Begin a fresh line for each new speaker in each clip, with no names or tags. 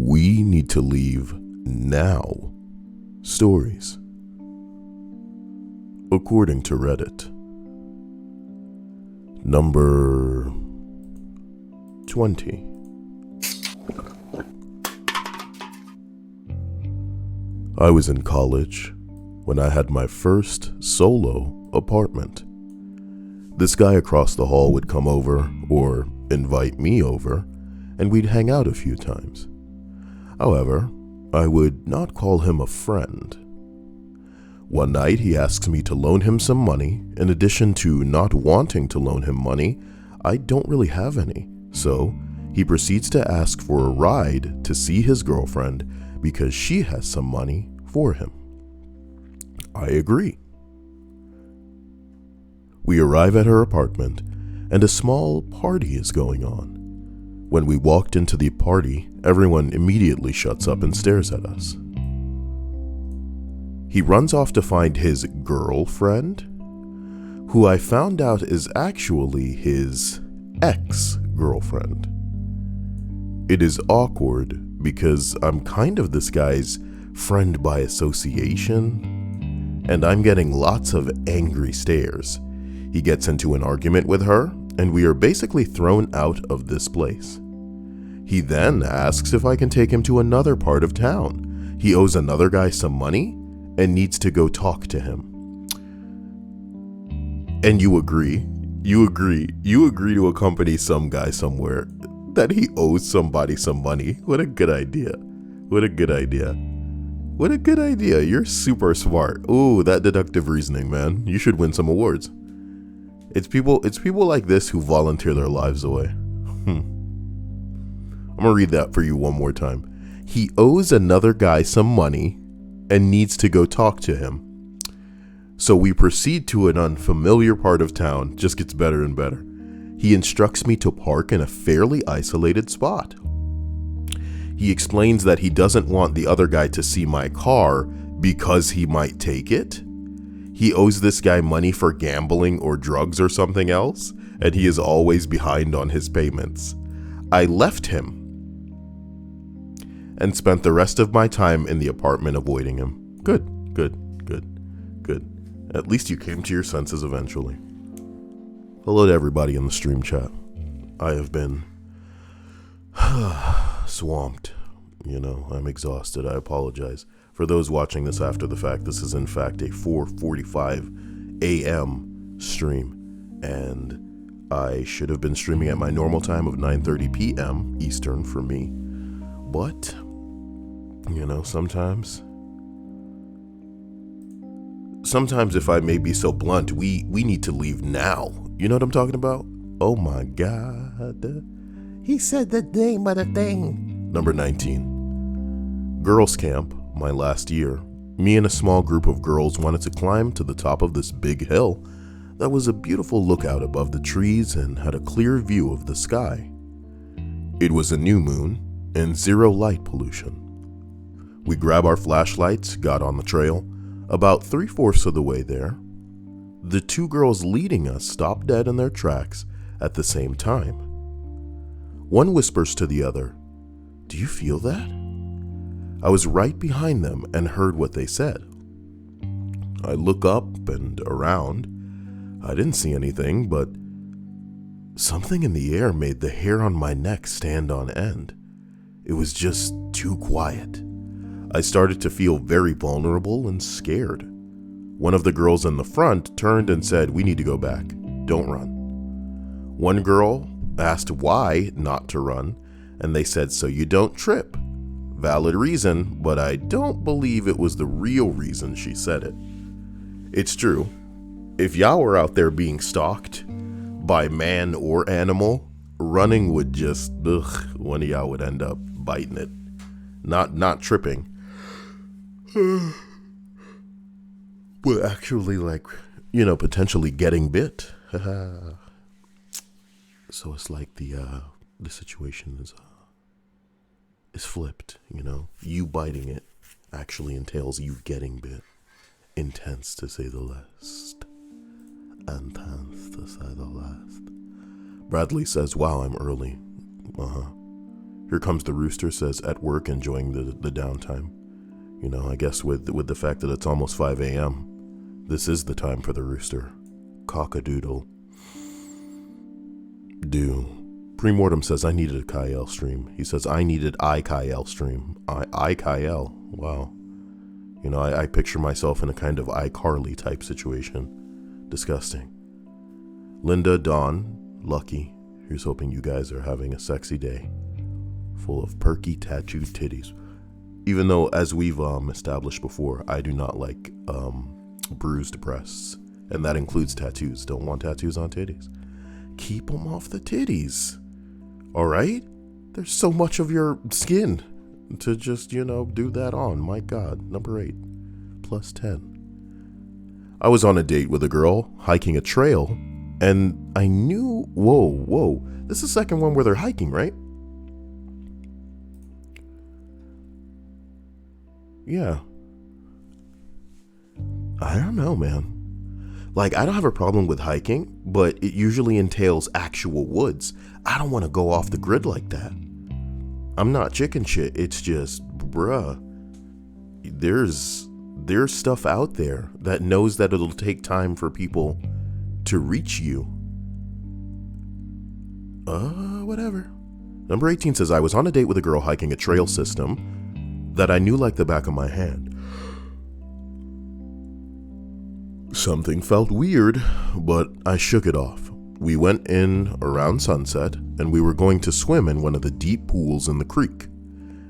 We need to leave now stories. According to Reddit. Number 20. I was in college when I had my first solo apartment. This guy across the hall would come over or invite me over, and we'd hang out a few times. However, I would not call him a friend. One night he asks me to loan him some money. In addition to not wanting to loan him money, I don't really have any. So he proceeds to ask for a ride to see his girlfriend because she has some money for him. I agree. We arrive at her apartment and a small party is going on. When we walked into the party, everyone immediately shuts up and stares at us. He runs off to find his girlfriend, who I found out is actually his ex-girlfriend. It is awkward because I'm kind of this guy's friend by association, and I'm getting lots of angry stares. He gets into an argument with her, and we are basically thrown out of this place. He then asks if I can take him to another part of town. He owes another guy some money and needs to go talk to him. And you agree to accompany some guy somewhere that he owes somebody some money. What a good idea. You're super smart. Ooh, that deductive reasoning, man. You should win some awards. It's people like this who volunteer their lives away. I'm gonna read that for you one more time. He owes another guy some money and needs to go talk to him. So we proceed to an unfamiliar part of town. Just gets better and better. He instructs me to park in a fairly isolated spot. He explains that he doesn't want the other guy to see my car because he might take it. He owes this guy money for gambling or drugs or something else, and he is always behind on his payments. I left him and spent the rest of my time in the apartment avoiding him. Good. At least you came to your senses eventually. Hello to everybody in the stream chat. I have been swamped. I'm exhausted. I apologize. For those watching this after the fact, this is in fact a 4:45 a.m. stream, and I should have been streaming at my normal time of 9:30 p.m. Eastern for me. But, sometimes if I may be so blunt, we need to leave now. You know what I'm talking about? Oh my God. He said the name of the thing. Number 19. Girls Camp, my last year. Me and a small group of girls wanted to climb to the top of this big hill that was a beautiful lookout above the trees and had a clear view of the sky. It was a new moon and zero light pollution. We grabbed our flashlights, got on the trail. About 3/4 of the way there, the two girls leading us stopped dead in their tracks at the same time. One whispers to the other, "Do you feel that?" I was right behind them and heard what they said. I look up and around. I didn't see anything, but something in the air made the hair on my neck stand on end. It was just too quiet. I started to feel very vulnerable and scared. One of the girls in the front turned and said, "We need to go back. Don't run." One girl asked why not to run, and they said, "So you don't trip." Valid reason, but I don't believe it was the real reason she said it. It's true. If y'all were out there being stalked by man or animal, running would just, one of y'all would end up biting it. Not tripping. But actually, potentially getting bit. So it's like the situation is flipped, You biting it actually entails you getting bit. Intense to say the least. Bradley says, "Wow, I'm early." Here comes the rooster, says at work, enjoying the downtime. You know, I guess with the fact that it's almost 5 a.m., this is the time for the rooster. Cock-a-doodle. Do. Premortem says, I needed a Kyle stream. He says, I needed Kyle stream. Kyle. Wow. You know, I picture myself in a kind of iCarly type situation. Disgusting. Linda, Dawn, Lucky. Here's hoping you guys are having a sexy day. Full of perky tattooed titties. Even though, as we've established before, I do not like bruised breasts. And that includes tattoos. Don't want tattoos on titties. Keep them off the titties. Alright? There's so much of your skin to just, do that on. My God. Number 8. Plus 10. I was on a date with a girl, hiking a trail, and I knew... Whoa. This is the second one where they're hiking, right? Yeah. I don't know, man. Like, I don't have a problem with hiking, but it usually entails actual woods. I don't want to go off the grid like that. I'm not chicken shit. It's just, bruh, there's stuff out there that knows that it'll take time for people to reach you. Whatever. Number 18 says, I was on a date with a girl hiking a trail system that I knew like the back of my hand. Something felt weird, but I shook it off. We went in around sunset, and we were going to swim in one of the deep pools in the creek.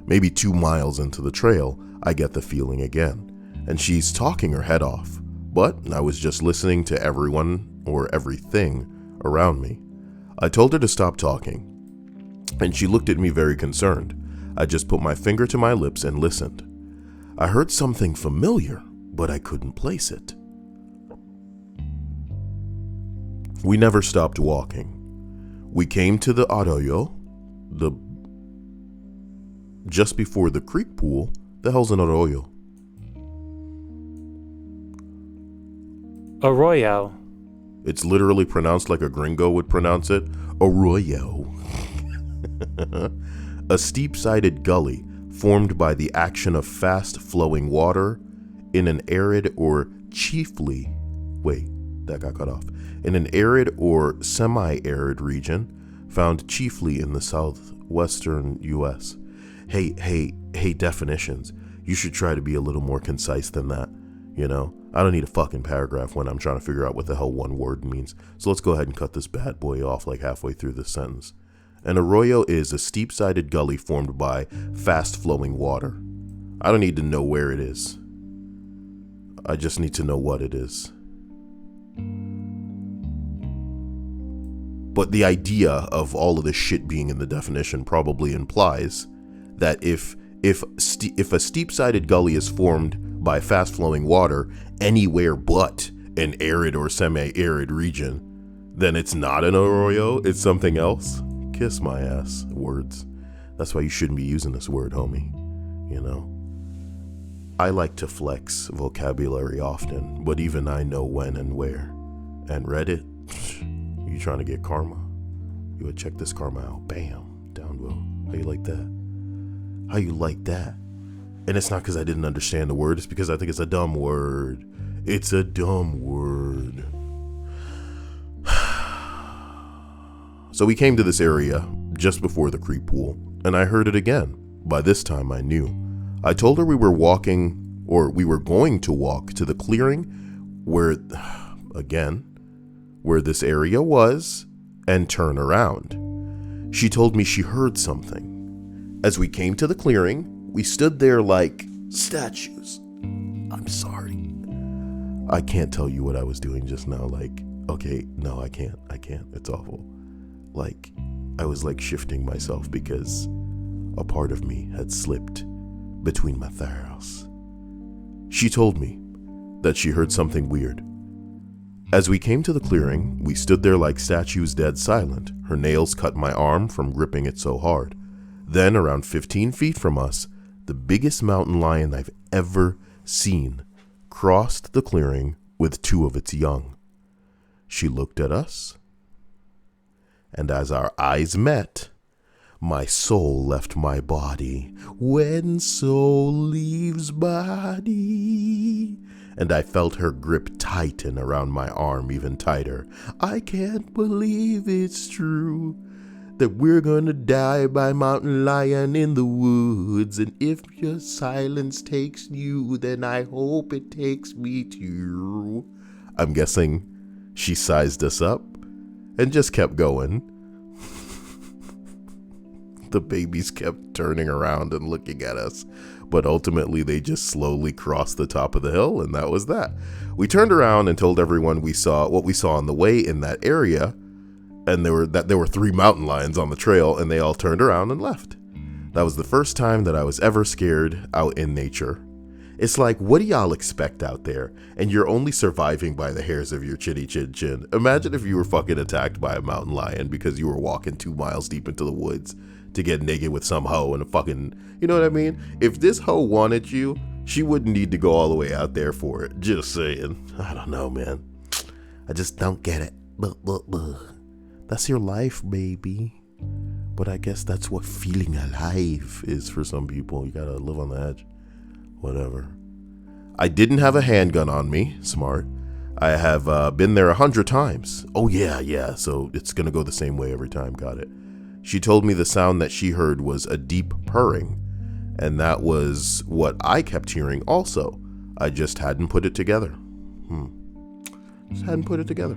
Maybe 2 miles into the trail, I get the feeling again, and she's talking her head off, but I was just listening to everyone or everything around me. I told her to stop talking, and she looked at me very concerned. I just put my finger to my lips and listened. I heard something familiar, but I couldn't place it. We never stopped walking. We came to the arroyo, just before the creek pool. The hell's an arroyo?
Arroyo.
It's literally pronounced like a gringo would pronounce it. Arroyo. A steep-sided gully formed by the action of fast-flowing water in an arid or chiefly... Wait, that got cut off. In an arid or semi-arid region found chiefly in the southwestern U.S. Hey, definitions. You should try to be a little more concise than that, I don't need a fucking paragraph when I'm trying to figure out what the hell one word means. So let's go ahead and cut this bad boy off like halfway through this sentence. An arroyo is a steep-sided gully formed by fast-flowing water. I don't need to know where it is. I just need to know what it is. But the idea of all of this shit being in the definition probably implies that if a steep-sided gully is formed by fast-flowing water anywhere but an arid or semi-arid region, then it's not an arroyo, it's something else. Kiss my ass, words. That's why you shouldn't be using this word, homie. I like to flex vocabulary often, but even I know when and where. And Reddit, you trying to get karma? You would check this karma out. Bam, down low. How you like that? How you like that? And it's not because I didn't understand the word. It's because I think it's a dumb word. It's a dumb word. So we came to this area just before the creek pool, and I heard it again. By this time I knew. I told her we were going to walk to the clearing where this area was and turn around. She told me she heard something. As we came to the clearing, we stood there like statues. I'm sorry. I can't tell you what I was doing just now. Okay, no, I can't. It's awful. I was shifting myself because a part of me had slipped between my thighs. She told me that she heard something weird. As we came to the clearing, we stood there like statues, dead silent. Her nails cut my arm from gripping it so hard. Then, around 15 feet from us, the biggest mountain lion I've ever seen crossed the clearing with 2 of its young. She looked at us, and as our eyes met, My soul left my body when soul leaves body. And I felt her grip tighten around my arm even tighter. I can't believe it's true that we're gonna die by mountain lion in the woods. And if your silence takes you, then I hope it takes me too. I'm guessing she sized us up and just kept going. The babies kept turning around and looking at us, but ultimately they just slowly crossed the top of the hill, and that was that. We turned around and told everyone what we saw on the way in that area, and there were 3 mountain lions on the trail, and they all turned around and left. That was the first time that I was ever scared out in nature. It's like, what do y'all expect out there? And you're only surviving by the hairs of your chinny chin chin. Imagine if you were fucking attacked by a mountain lion because you were walking 2 miles deep into the woods to get naked with some hoe and a fucking, you know what I mean? If this hoe wanted you, she wouldn't need to go all the way out there for it. Just saying. I don't know, man. I just don't get it. That's your life, baby. But I guess that's what feeling alive is for some people. You gotta live on the edge. Whatever. I didn't have a handgun on me. Smart. I have been there 100 times. Oh, yeah. So it's gonna go the same way every time. Got it. She told me the sound that she heard was a deep purring, and that was what I kept hearing also. I just hadn't put it together. Just hadn't put it together.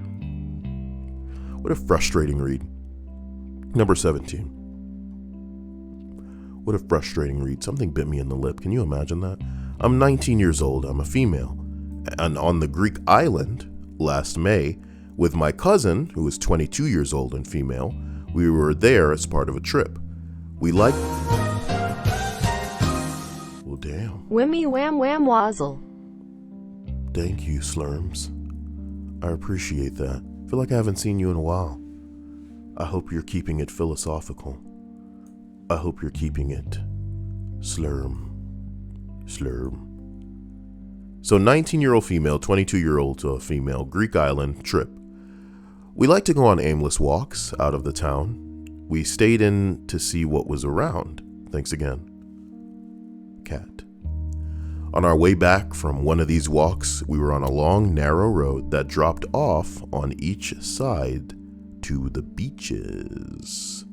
What a frustrating read. Number 17. What a frustrating read. Something bit me in the lip. Can you imagine that? I'm 19 years old. I'm a female. And on the Greek island last May with my cousin, who is 22 years old and female, we were there as part of a trip. We liked... Well, damn.
Wimmy wham wham wazzle.
Thank you, Slurms. I appreciate that. I feel like I haven't seen you in a while. I hope you're keeping it philosophical. I hope you're keeping it slurm. So 19-year-old female, 22-year-old female, Greek island trip. We like to go on aimless walks out of the town. We stayed in to see what was around. Thanks again. Cat. On our way back from one of these walks, we were on a long, narrow road that dropped off on each side to the beaches.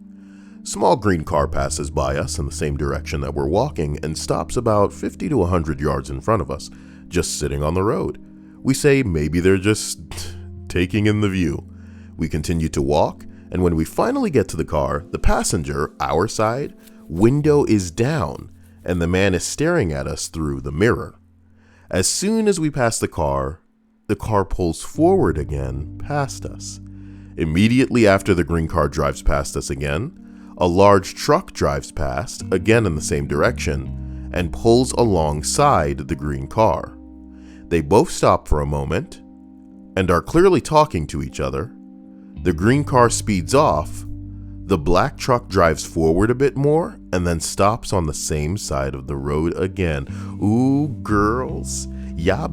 Small green car passes by us in the same direction that we're walking and stops about 50 to 100 yards in front of us, just sitting on the road. We say maybe they're just taking in the view. We continue to walk, and when we finally get to the car, the passenger, our side, window is down, and the man is staring at us through the mirror. As soon as we pass the car pulls forward again past us. Immediately after the green car drives past us again, a large truck drives past, again in the same direction, and pulls alongside the green car. They both stop for a moment and are clearly talking to each other. The green car speeds off. The black truck drives forward a bit more and then stops on the same side of the road again. Ooh, girls, y'all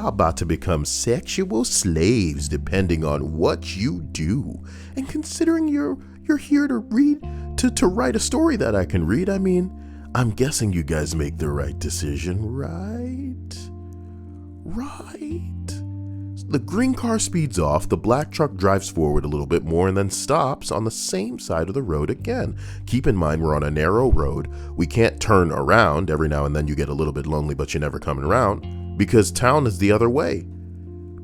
about to become sexual slaves depending on what you do. And considering you're here to read, to write a story that I can read, I mean, I'm guessing you guys make the right decision, right? Right. The green car speeds off, the black truck drives forward a little bit more and then stops on the same side of the road again. Keep in mind, we're on a narrow road. We can't turn around. Every now and then you get a little bit lonely, but you're never coming around because town is the other way.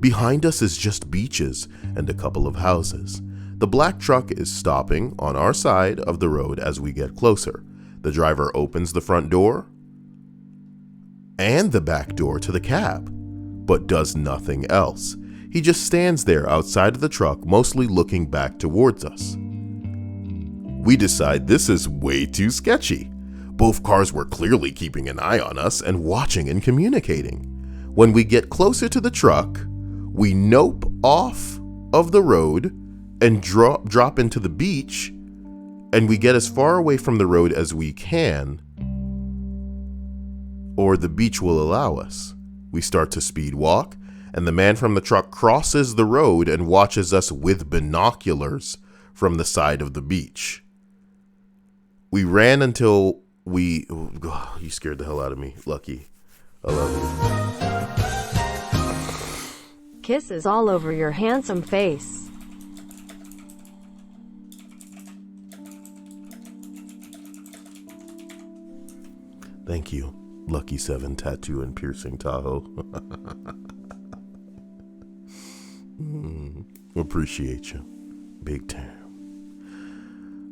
Behind us is just beaches and a couple of houses. The black truck is stopping on our side of the road as we get closer. The driver opens the front door and the back door to the cab, but does nothing else. He just stands there outside of the truck, mostly looking back towards us. We decide this is way too sketchy. Both cars were clearly keeping an eye on us and watching and communicating. When we get closer to the truck, we nope off of the road and drop into the beach, and we get as far away from the road as we can, or the beach will allow us. We start to speed walk, and the man from the truck crosses the road and watches us with binoculars from the side of the beach. We ran until we... Oh, you scared the hell out of me, Lucky. I love you.
Kisses all over your handsome face.
Thank you, Lucky 7 Tattoo and Piercing Tahoe. Appreciate you. Big time.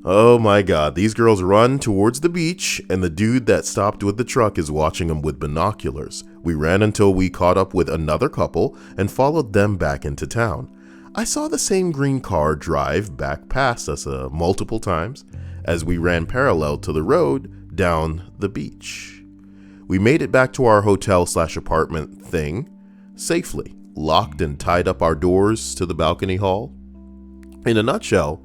Oh my God, these girls run towards the beach, and the dude that stopped with the truck is watching them with binoculars. We ran until we caught up with another couple and followed them back into town. I saw the same green car drive back past us multiple times as we ran parallel to the road down the beach. We made it back to our hotel/apartment thing safely, locked and tied up our doors to the balcony hall. In a nutshell,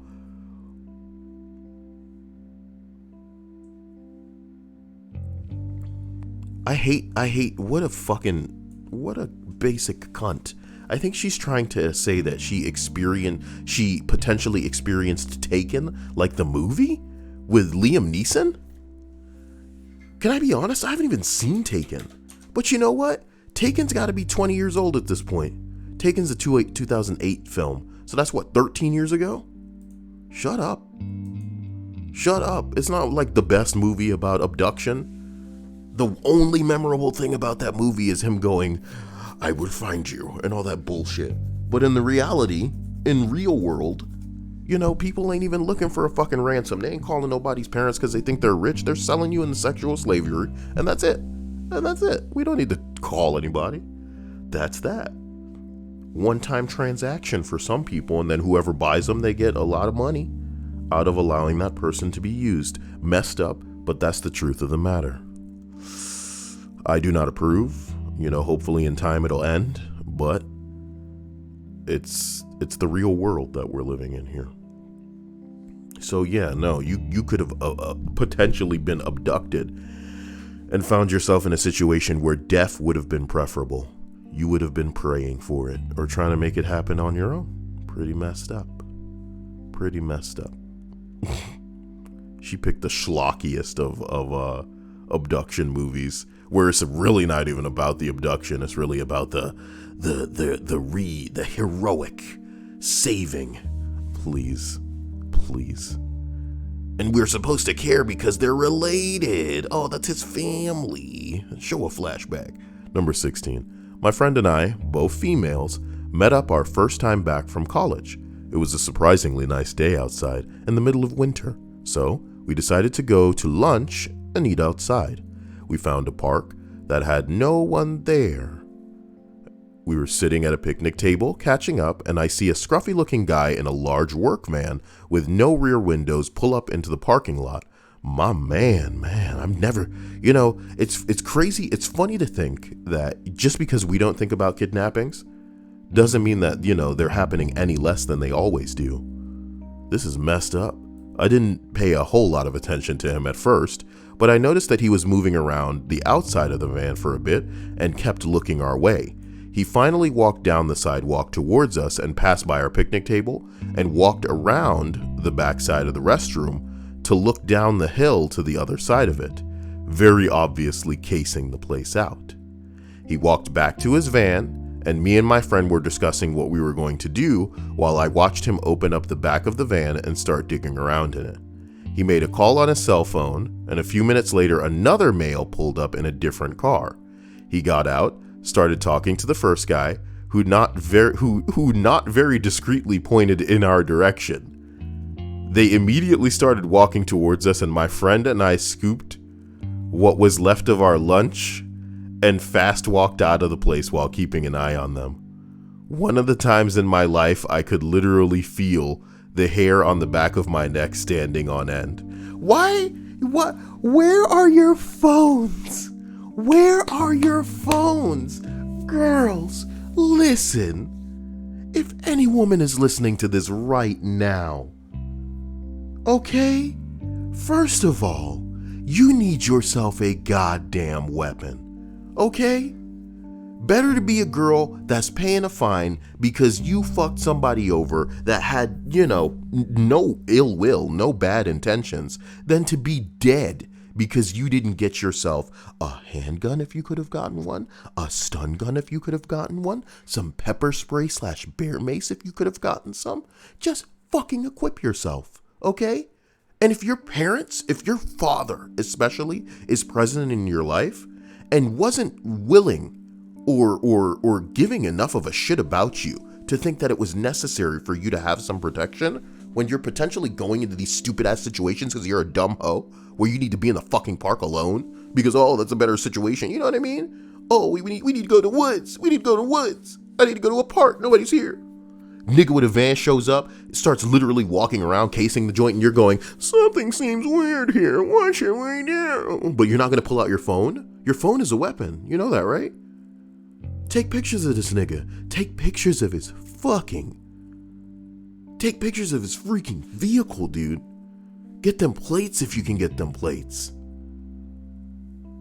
I hate, what a basic cunt. I think she's trying to say that she potentially experienced Taken, like the movie, with Liam Neeson? Can I be honest? I haven't even seen Taken. But you know what? Taken's got to be 20 years old at this point. Taken's a 2008 film. So that's what, 13 years ago? Shut up. Shut up. It's not like the best movie about abduction. The only memorable thing about that movie is him going, "I will find you," and all that bullshit. But in the reality, in real world, you know, people ain't even looking for a fucking ransom. They ain't calling nobody's parents because they think they're rich. They're selling you into sexual slavery, and that's it. And that's it. We don't need to call anybody. That's that. One-time transaction for some people, and then whoever buys them, they get a lot of money out of allowing that person to be used. Messed up, but that's the truth of the matter. I do not approve. You know, hopefully in time it'll end, but it's the real world that we're living in here. So yeah, no, you could have potentially been abducted and found yourself in a situation where death would have been preferable. You would have been praying for it or trying to make it happen on your own. Pretty messed up. Pretty messed up. She picked the schlockiest of abduction movies, where it's really not even about the abduction. It's really about the heroic saving. Please. And we're supposed to care because they're related. Oh, that's his family. Show a flashback. Number 16. My friend and I, both females, met up our first time back from college. It was a surprisingly nice day outside in the middle of winter, so we decided to go to lunch and eat outside. We found a park that had no one there. We were sitting at a picnic table, catching up, and I see a scruffy-looking guy in a large work van with no rear windows pull up into the parking lot. My man, I'm never, you know, it's crazy. It's funny to think that just because we don't think about kidnappings doesn't mean that, you know, they're happening any less than they always do. This is messed up. I didn't pay a whole lot of attention to him at first, but I noticed that he was moving around the outside of the van for a bit and kept looking our way. He finally walked down the sidewalk towards us and passed by our picnic table and walked around the backside of the restroom to look down the hill to the other side of it, very obviously casing the place out. He walked back to his van, and me and my friend were discussing what we were going to do while I watched him open up the back of the van and start digging around in it. He made a call on his cell phone, and a few minutes later another male pulled up in a different car. He got out, started talking to the first guy, who not very discreetly pointed in our direction. They immediately started walking towards us, and my friend and I scooped what was left of our lunch and fast walked out of the place while keeping an eye on them. One of the times in my life I could literally feel the hair on the back of my neck standing on end. Why? What? Where are your phones? Where are your phones? Girls, listen. If any woman is listening to this right now, okay? First of all, you need yourself a goddamn weapon, okay? Better to be a girl that's paying a fine because you fucked somebody over that had, no ill will, no bad intentions, than to be dead because you didn't get yourself a handgun if you could have gotten one, a stun gun if you could have gotten one, some pepper spray / bear mace if you could have gotten some. Just fucking equip yourself, okay? And if your parents, if your father especially, is present in your life and wasn't willing or giving enough of a shit about you to think that it was necessary for you to have some protection when you're potentially going into these stupid ass situations because you're a dumb hoe where you need to be in the fucking park alone because, that's a better situation. You know what I mean? Oh, we need to go to woods. We need to go to woods. I need to go to a park. Nobody's here. Nigga with a van shows up, starts literally walking around, casing the joint, and you're going, something seems weird here. What should we do? But you're not going to pull out your phone. Your phone is a weapon. You know that, right? Take pictures of this nigga. Take pictures of his freaking vehicle, dude. Get them plates if you can get them plates.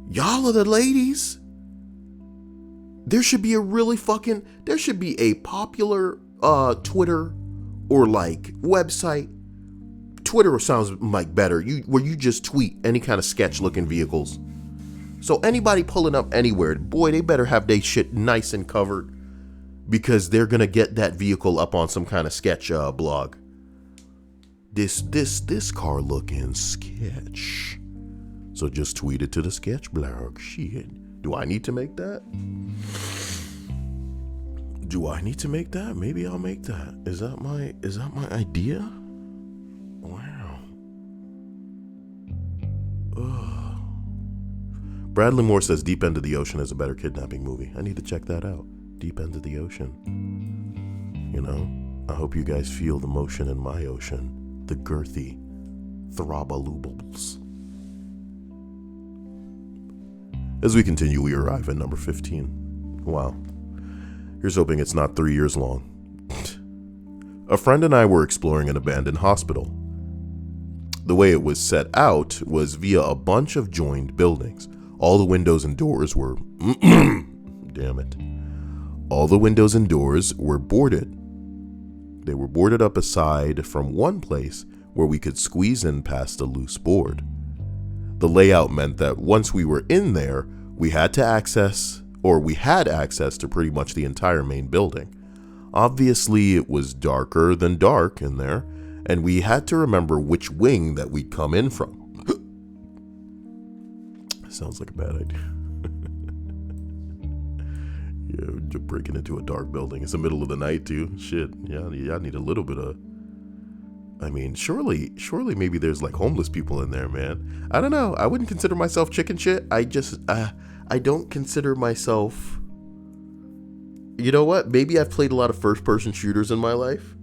Y'all are the ladies. There should be a popular Twitter or website. Twitter sounds better. Where you just tweet any kind of sketch looking vehicles. So anybody pulling up anywhere, boy, they better have their shit nice and covered because they're gonna get that vehicle up on some kind of sketch blog. This car looking sketch. So just tweet it to the sketch blog. Shit. Do I need to make that? Maybe I'll make that. Is that my idea? Wow. Ugh. Bradley Moore says Deep End of the Ocean is a better kidnapping movie. I need to check that out. Deep End of the Ocean. I hope you guys feel the motion in my ocean. The girthy throbaloobles. As we continue, we arrive at number 15. Wow. Here's hoping it's not 3 years long. A friend and I were exploring an abandoned hospital. The way it was set out was via a bunch of joined buildings. All the windows and doors were... damn it. All the windows and doors were boarded. They were boarded up aside from one place where we could squeeze in past a loose board. The layout meant that once we were in there, we had access to pretty much the entire main building. Obviously, it was darker than dark in there, and we had to remember which wing that we'd come in from. Sounds like a bad idea. Yeah, breaking into a dark building. It's the middle of the night, too. Shit, yeah, I need a little bit of... surely maybe there's homeless people in there, man. I don't know. I wouldn't consider myself chicken shit. I don't consider myself... You know what? Maybe I've played a lot of first-person shooters in my life,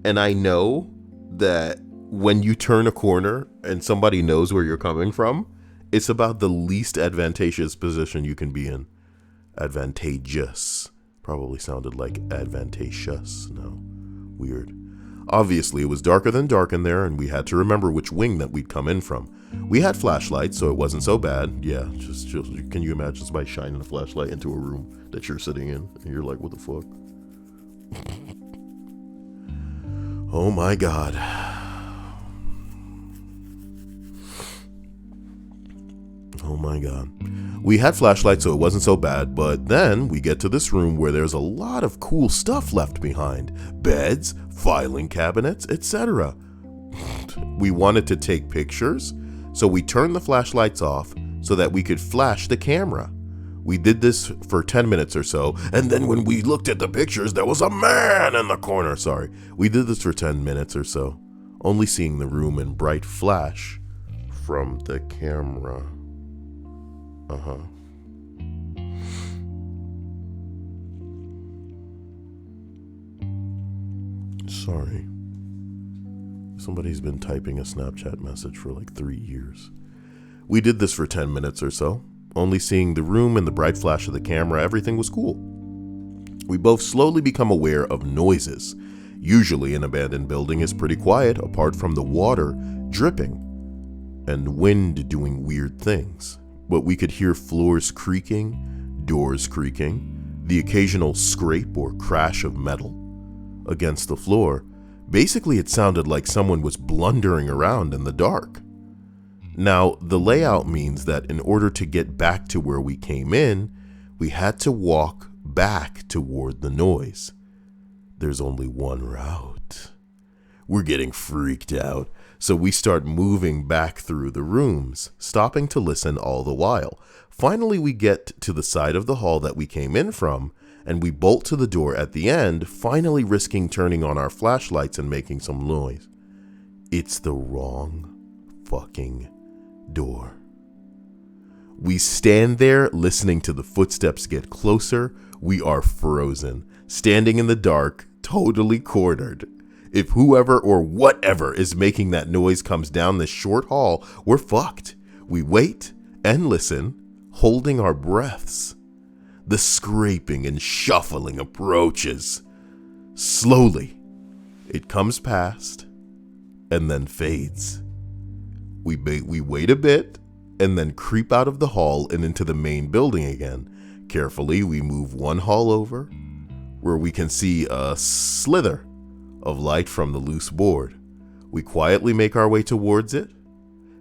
and I know that when you turn a corner and somebody knows where you're coming from, it's about the least advantageous position you can be in. Advantageous. Probably sounded like advantageous. No. Weird. Obviously, it was darker than dark in there, and we had to remember which wing that we'd come in from. We had flashlights, so it wasn't so bad. Yeah, just can you imagine somebody shining a flashlight into a room that you're sitting in, and you're like, what the fuck? Oh my God. Oh my God. We had flashlights, so it wasn't so bad, but then we get to this room where there's a lot of cool stuff left behind. Beds, filing cabinets, etc. We wanted to take pictures, so we turned the flashlights off so that we could flash the camera. We did this for 10 minutes or so, and then when we looked at the pictures, there was a man in the corner. Sorry. We did this for 10 minutes or so, only seeing the room in bright flash from the camera. Sorry. Somebody's been typing a Snapchat message for 3 years. We did this for 10 minutes or so, only seeing the room and the bright flash of the camera. Everything was cool. We both slowly become aware of noises. Usually an abandoned building is pretty quiet apart from the water dripping and wind doing weird things. But we could hear floors creaking, doors creaking, the occasional scrape or crash of metal against the floor. Basically, it sounded like someone was blundering around in the dark. Now, the layout means that in order to get back to where we came in, we had to walk back toward the noise. There's only one route. We're getting freaked out, so we start moving back through the rooms, stopping to listen all the while. Finally, we get to the side of the hall that we came in from, and we bolt to the door at the end, finally risking turning on our flashlights and making some noise. It's the wrong fucking door. We stand there listening to the footsteps get closer. We are frozen, standing in the dark, totally cornered. If whoever or whatever is making that noise comes down this short hall, we're fucked. We wait and listen, holding our breaths. The scraping and shuffling approaches. Slowly, it comes past and then fades. We wait a bit and then creep out of the hall and into the main building again. Carefully, we move one hall over where we can see a slither of light from the loose board. We quietly make our way towards it,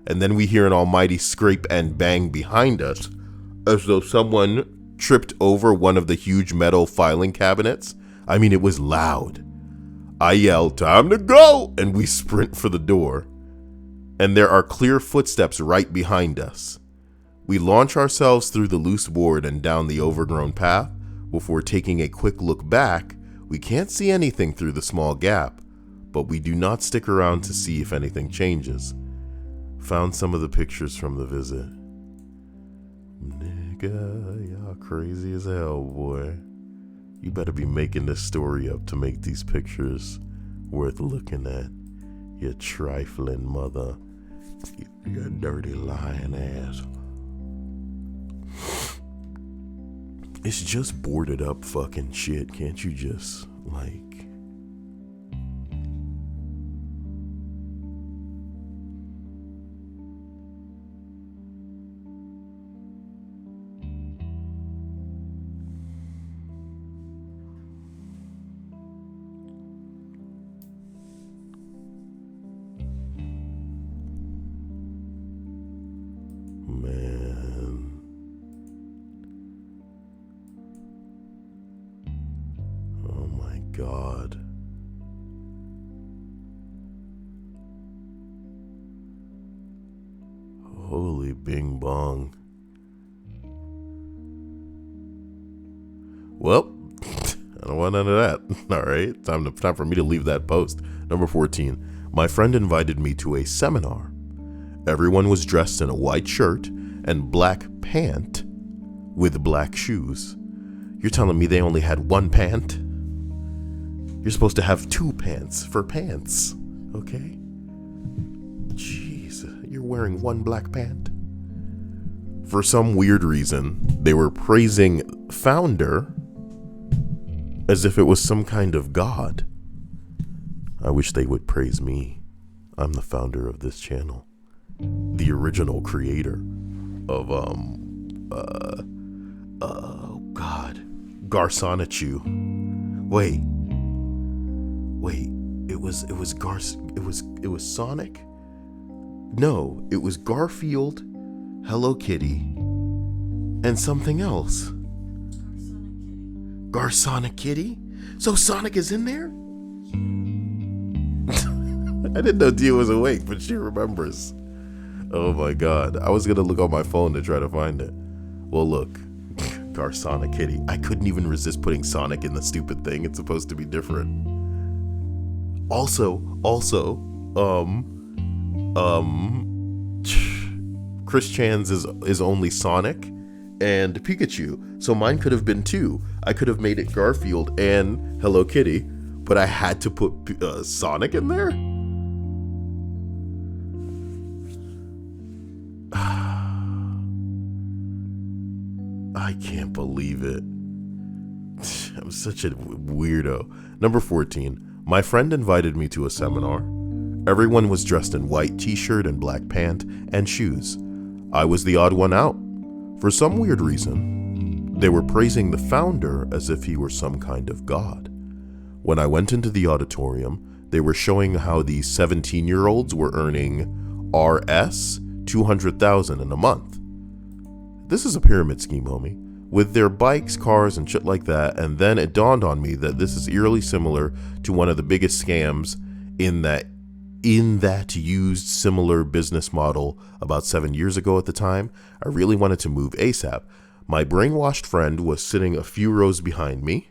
and then we hear an almighty scrape and bang behind us, as though someone tripped over one of the huge metal filing cabinets. I mean, it was loud. I yell, "Time to go!" and we sprint for the door. And there are clear footsteps right behind us. We launch ourselves through the loose board and down the overgrown path. Before taking a quick look back, we can't see anything through the small gap, but we do not stick around to see if anything changes. Found some of the pictures from the visit. Nigga, y'all crazy as hell, boy. You better be making this story up to make these pictures worth looking at. You trifling mother. You dirty lying ass. It's just boarded up fucking shit. Can't you just, like... Man. Oh my God. Holy bing bong. Well, I don't want none of that. All right, time for me to leave that post. Number 14. My friend invited me to a seminar. Everyone was dressed in a white shirt and black pant with black shoes. You're telling me they only had one pant? You're supposed to have two pants for pants, okay? Jeez, you're wearing one black pant? For some weird reason, they were praising Founder as if it was some kind of god. I wish they would praise me. I'm the founder of this channel. The original creator of Garsonichu. Wait, it was Sonic? No, it was Garfield, Hello Kitty, and something else. Garsonic Kitty? So Sonic is in there? I didn't know Dia was awake, but she remembers. Oh my God. I was going to look on my phone to try to find it. Well, look. Garsonic Kitty. I couldn't even resist putting Sonic in the stupid thing. It's supposed to be different. Also, Chris Chan's is only Sonic and Pikachu. So mine could have been two. I could have made it Garfield and Hello Kitty, but I had to put Sonic in there? I can't believe it. I'm such a weirdo. Number 14. My friend invited me to a seminar. Everyone was dressed in white t-shirt and black pant and shoes. I was the odd one out. For some weird reason, They were praising the founder as if he were some kind of god. When I went into the auditorium, they were showing how these 17-year-olds were earning RS $200,000 in a month. This is a pyramid scheme, homie, with their bikes, cars, and shit like that. And then it dawned on me that this is eerily similar to one of the biggest scams in that used similar business model about 7 years ago at the time. I really wanted to move ASAP. My brainwashed friend was sitting a few rows behind me.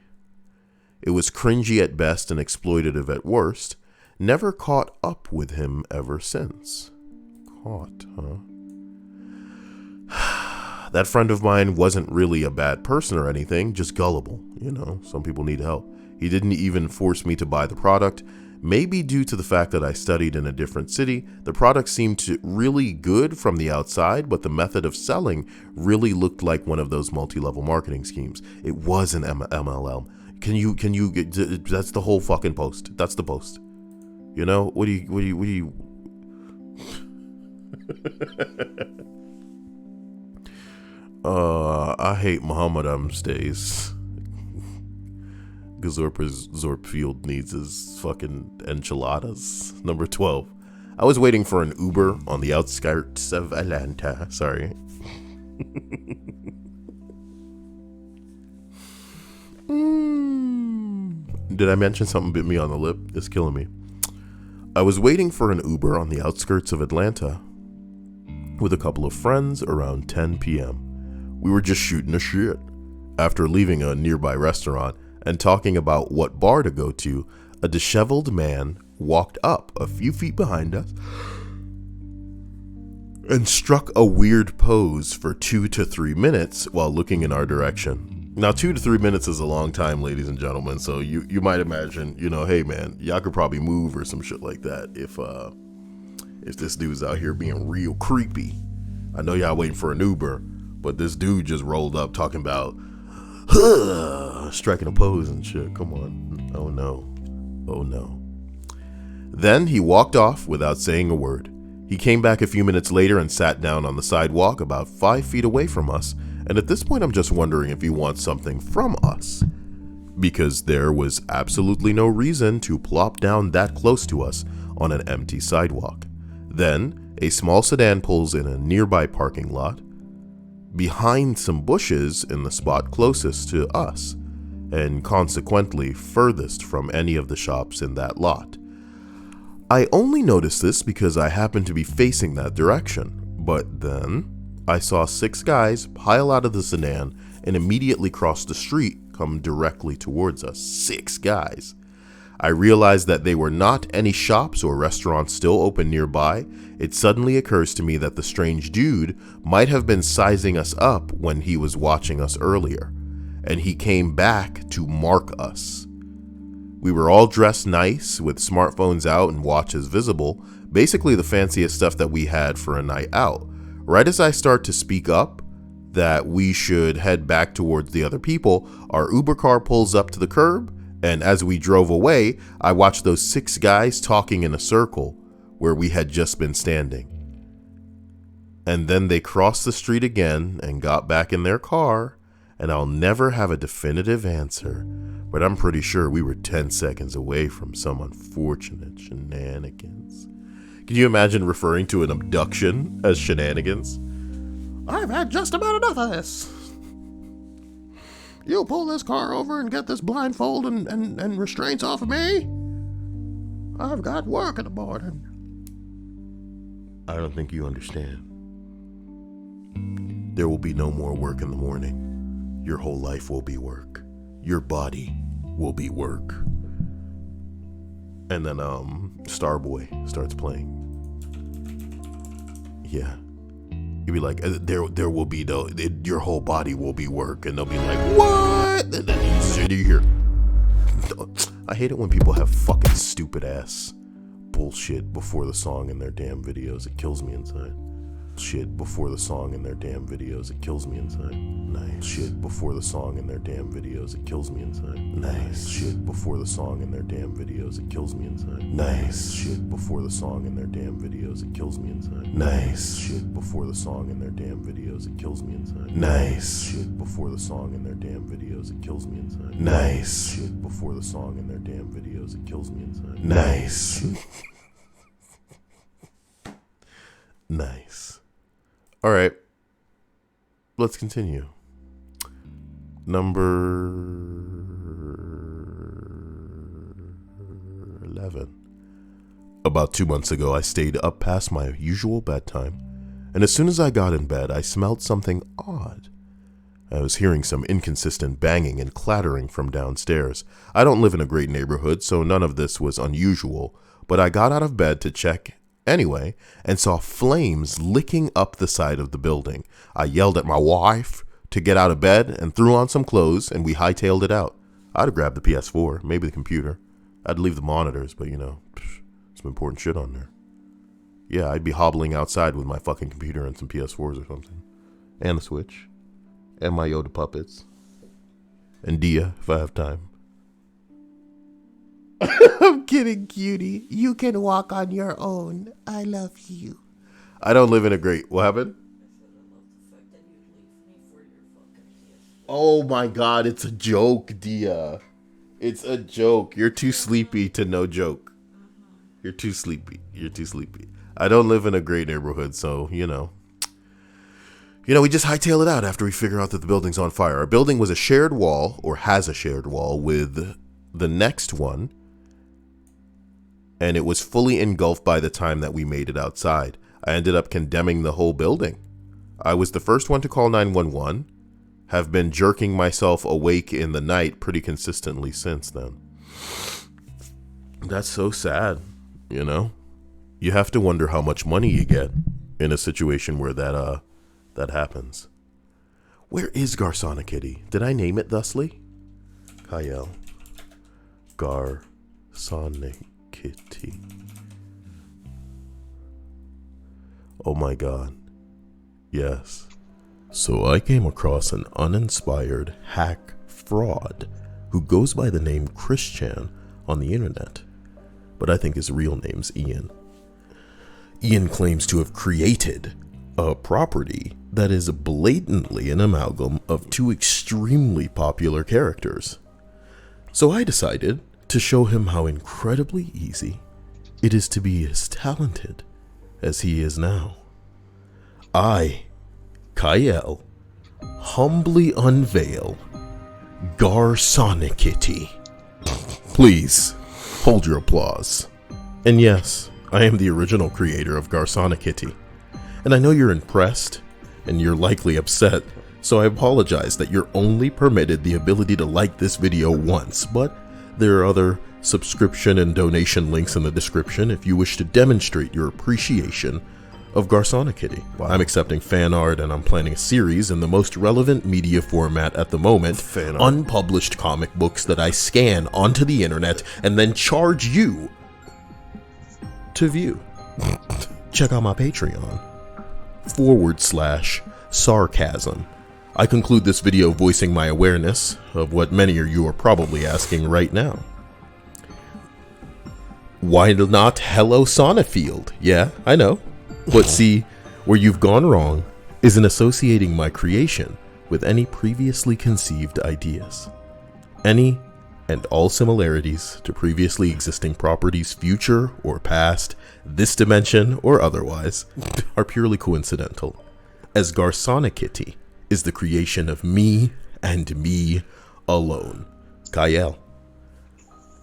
It was cringy at best and exploitative at worst. Never caught up with him ever since. Caught, huh? That friend of mine wasn't really a bad person or anything, just gullible. You know, some people need help. He didn't even force me to buy the product. Maybe due to the fact that I studied in a different city, the product seemed really good from the outside, but the method of selling really looked like one of those multi-level marketing schemes. It was an MLM. Can you, that's the whole fucking post. That's the post. You know, what do you, I hate Muhammad stays. Zorpfield needs his fucking enchiladas. Number 12. I was waiting for an Uber on the outskirts of Atlanta. Sorry. Did I mention something bit me on the lip? It's killing me. I was waiting for an Uber on the outskirts of Atlanta with a couple of friends around 10 p.m. We were just shooting the shit. After leaving a nearby restaurant and talking about what bar to go to, a disheveled man walked up a few feet behind us and struck a weird pose for 2 to 3 minutes while looking in our direction. Now, 2 to 3 minutes is a long time, ladies and gentlemen, so you might imagine, you know, hey man, y'all could probably move or some shit like that if this dude's out here being real creepy. I know y'all waiting for an Uber, but this dude just rolled up talking about striking a pose and shit. Come on. Oh no. Oh no. Then he walked off without saying a word. He came back a few minutes later and sat down on the sidewalk about 5 feet away from us. And at this point, I'm just wondering if he wants something from us, because there was absolutely no reason to plop down that close to us on an empty sidewalk. Then a small sedan pulls in a nearby parking lot, behind some bushes in the spot closest to us, and consequently furthest from any of the shops in that lot. I only noticed this because I happened to be facing that direction, but then I saw 6 guys pile out of the sedan and immediately cross the street, come directly towards us. 6 guys. I realized that they were not any shops or restaurants still open nearby. It suddenly occurs to me that the strange dude might have been sizing us up when he was watching us earlier, and he came back to mark us. We were all dressed nice with smartphones out and watches visible, basically the fanciest stuff that we had for a night out. Right as I start to speak up that we should head back towards the other people, our Uber car pulls up to the curb, and as we drove away, I watched those 6 guys talking in a circle where we had just been standing. And then they crossed the street again and got back in their car, and I'll never have a definitive answer, but I'm pretty sure we were 10 seconds away from some unfortunate shenanigans. Can you imagine referring to an abduction as shenanigans? I've had just about enough of this. You pull this car over and get this blindfold and restraints off of me? I've got work in the morning. I don't think you understand. There will be no more work in the morning. Your whole life will be work. Your body will be work. And then Starboy starts playing. Yeah. You'd be like, there will be your whole body will be work, and they'll be like, what? And then you hear. I hate it when people have fucking stupid ass bullshit before the song in their damn videos. It kills me inside. Shit before the song in their damn videos, it kills me inside. Nice. Shit before the song in their damn videos, it kills me inside. Nice. Shit before the song in their damn videos, it kills me inside. Nice. Shit before the song in their damn videos, it kills me inside. Nice. Shit before the song in their damn videos, it kills me inside. Nice. Shit before the song in their damn videos, it kills me inside. Nice. Shit before the song in their damn videos, it kills me inside. Nice. Nice. All right. Let's continue. Number 11. About 2 months ago, I stayed up past my usual bedtime, and as soon as I got in bed, I smelled something odd. I was hearing some inconsistent banging and clattering from downstairs. I don't live in a great neighborhood, so none of this was unusual, but I got out of bed to check anyway and saw flames licking up the side of the building. I yelled at my wife to get out of bed and threw on some clothes, and we hightailed it out. I'd have grabbed the PS4, maybe the computer. I'd leave the monitors, but some important shit on there. Yeah, I'd be hobbling outside with my fucking computer and some PS4s or something. And the Switch. And my Yoda puppets. And Dia, if I have time. I'm kidding, cutie. You can walk on your own. I love you. I don't live in a great... What happened? Oh my god, it's a joke, Dia. It's a joke. You're too sleepy to no joke. You're too sleepy. I don't live in a great neighborhood, so, we just hightail it out after we figure out that the building's on fire. Our building was a shared wall, or has a shared wall, with the next one, and it was fully engulfed by the time that we made it outside. I ended up condemning the whole building. I was the first one to call 911, have been jerking myself awake in the night pretty consistently since then. That's so sad, You have to wonder how much money you get in a situation where that happens. Where is Garsona Kitty? Did I name it thusly? Kyle. Garsona Kitty. Oh my god. Yes. So I came across an uninspired hack fraud who goes by the name Christian on the internet, but I think his real name's Ian. Ian claims to have created a property that is blatantly an amalgam of two extremely popular characters. So I decided to show him how incredibly easy it is to be as talented as he is now. I, Kyle, humbly unveil Garsona Kitty. Please, hold your applause. And yes, I am the original creator of Garsona Kitty. And I know you're impressed, and you're likely upset, so I apologize that you're only permitted the ability to like this video once, but there are other subscription and donation links in the description if you wish to demonstrate your appreciation of Garsona Kitty. Wow. I'm accepting fan art, and I'm planning a series in the most relevant media format at the moment, unpublished comic books that I scan onto the internet and then charge you to view. Check out my Patreon. /sarcasm. I conclude this video voicing my awareness of what many of you are probably asking right now. Why not Hello Sonafield? Yeah, I know. But see, where you've gone wrong is in associating my creation with any previously conceived ideas. Any and all similarities to previously existing properties, future or past, this dimension or otherwise, are purely coincidental, as Garsona Kitty is the creation of me and me alone, Kyle.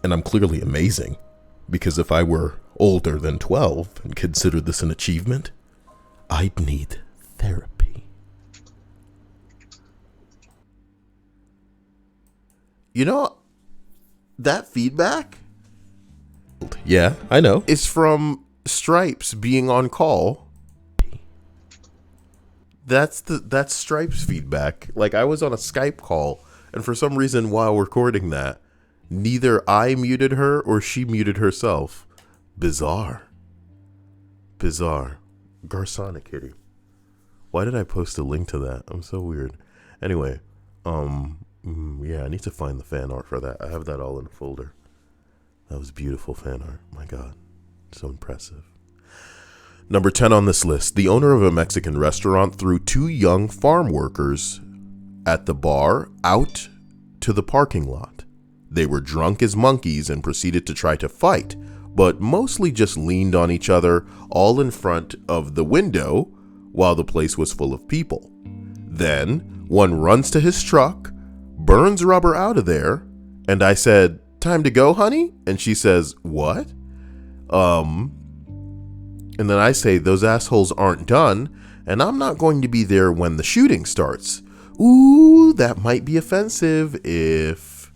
And I'm clearly amazing, because if I were older than 12 and considered this an achievement, I'd need therapy. That feedback? Yeah, I know. Is from Stripes being on call. That's Stripes feedback. Like, I was on a Skype call, and for some reason while recording that, neither I muted her or she muted herself. Bizarre. Garsona Kitty. Why did I post a link to that? I'm so weird. Anyway, yeah, I need to find the fan art for that. I have that all in a folder. That was beautiful fan art. My God, so impressive. Number 10 on this list, the owner of a Mexican restaurant threw 2 young farm workers at the bar out to the parking lot. They were drunk as monkeys and proceeded to try to fight, but mostly just leaned on each other all in front of the window while the place was full of people. Then one runs to his truck, burns rubber out of there, and I said, "Time to go, honey?" And she says, "What?" And then I say, "Those assholes aren't done, and I'm not going to be there when the shooting starts." Ooh, that might be offensive if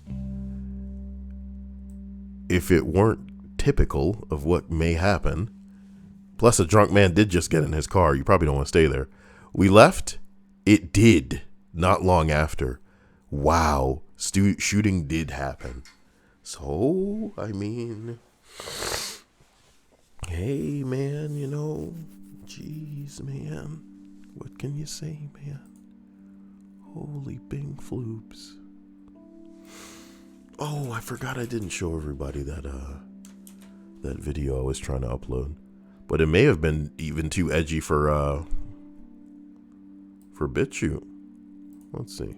it weren't typical of what may happen. Plus, a drunk man did just get in his car. You probably don't want to stay there. We left. It did. Not long after. Wow. Shooting did happen. So, I mean, hey, man, you know, jeez, man. What can you say, man? Holy Bing Floops. Oh, I forgot I didn't show everybody that video I was trying to upload. But it may have been even too edgy for BitChute. Let's see.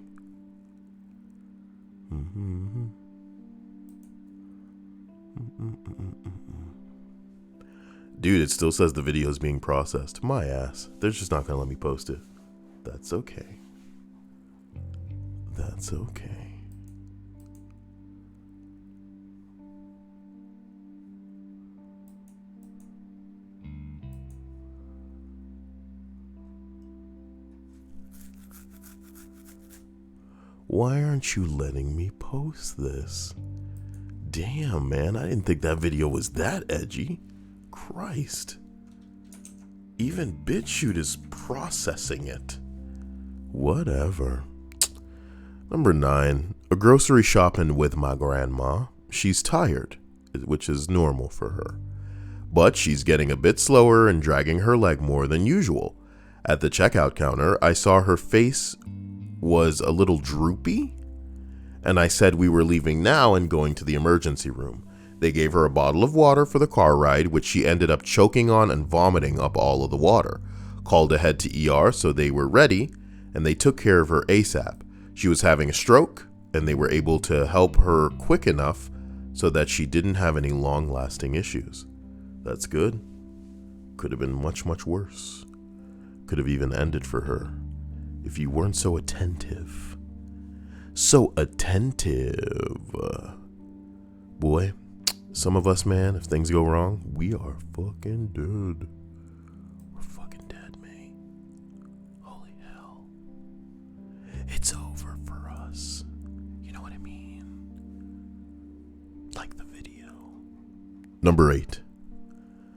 Dude, it still says the video is being processed. My ass. They're just not gonna let me post it. That's okay. That's okay. Why aren't you letting me post this? Damn, man, I didn't think that video was that edgy. Christ. Even BitChute is processing it. Whatever. Number 9, a grocery shopping with my grandma. She's tired, which is normal for her. But she's getting a bit slower and dragging her leg more than usual. At the checkout counter, I saw her face was a little droopy, and I said we were leaving now and going to the emergency room. They gave her a bottle of water for the car ride, which she ended up choking on and vomiting up all of the water. Called ahead to ER, so they were ready, and they took care of her ASAP. She was having a stroke, and they were able to help her quick enough so that she didn't have any long-lasting issues. That's good. Could have been much, much worse. Could have even ended for her if you weren't so attentive. So attentive. Boy, some of us, man, if things go wrong, we are fucking dead. We're fucking dead, man. Holy hell. It's over for us. You know what I mean? Like the video. Number 8.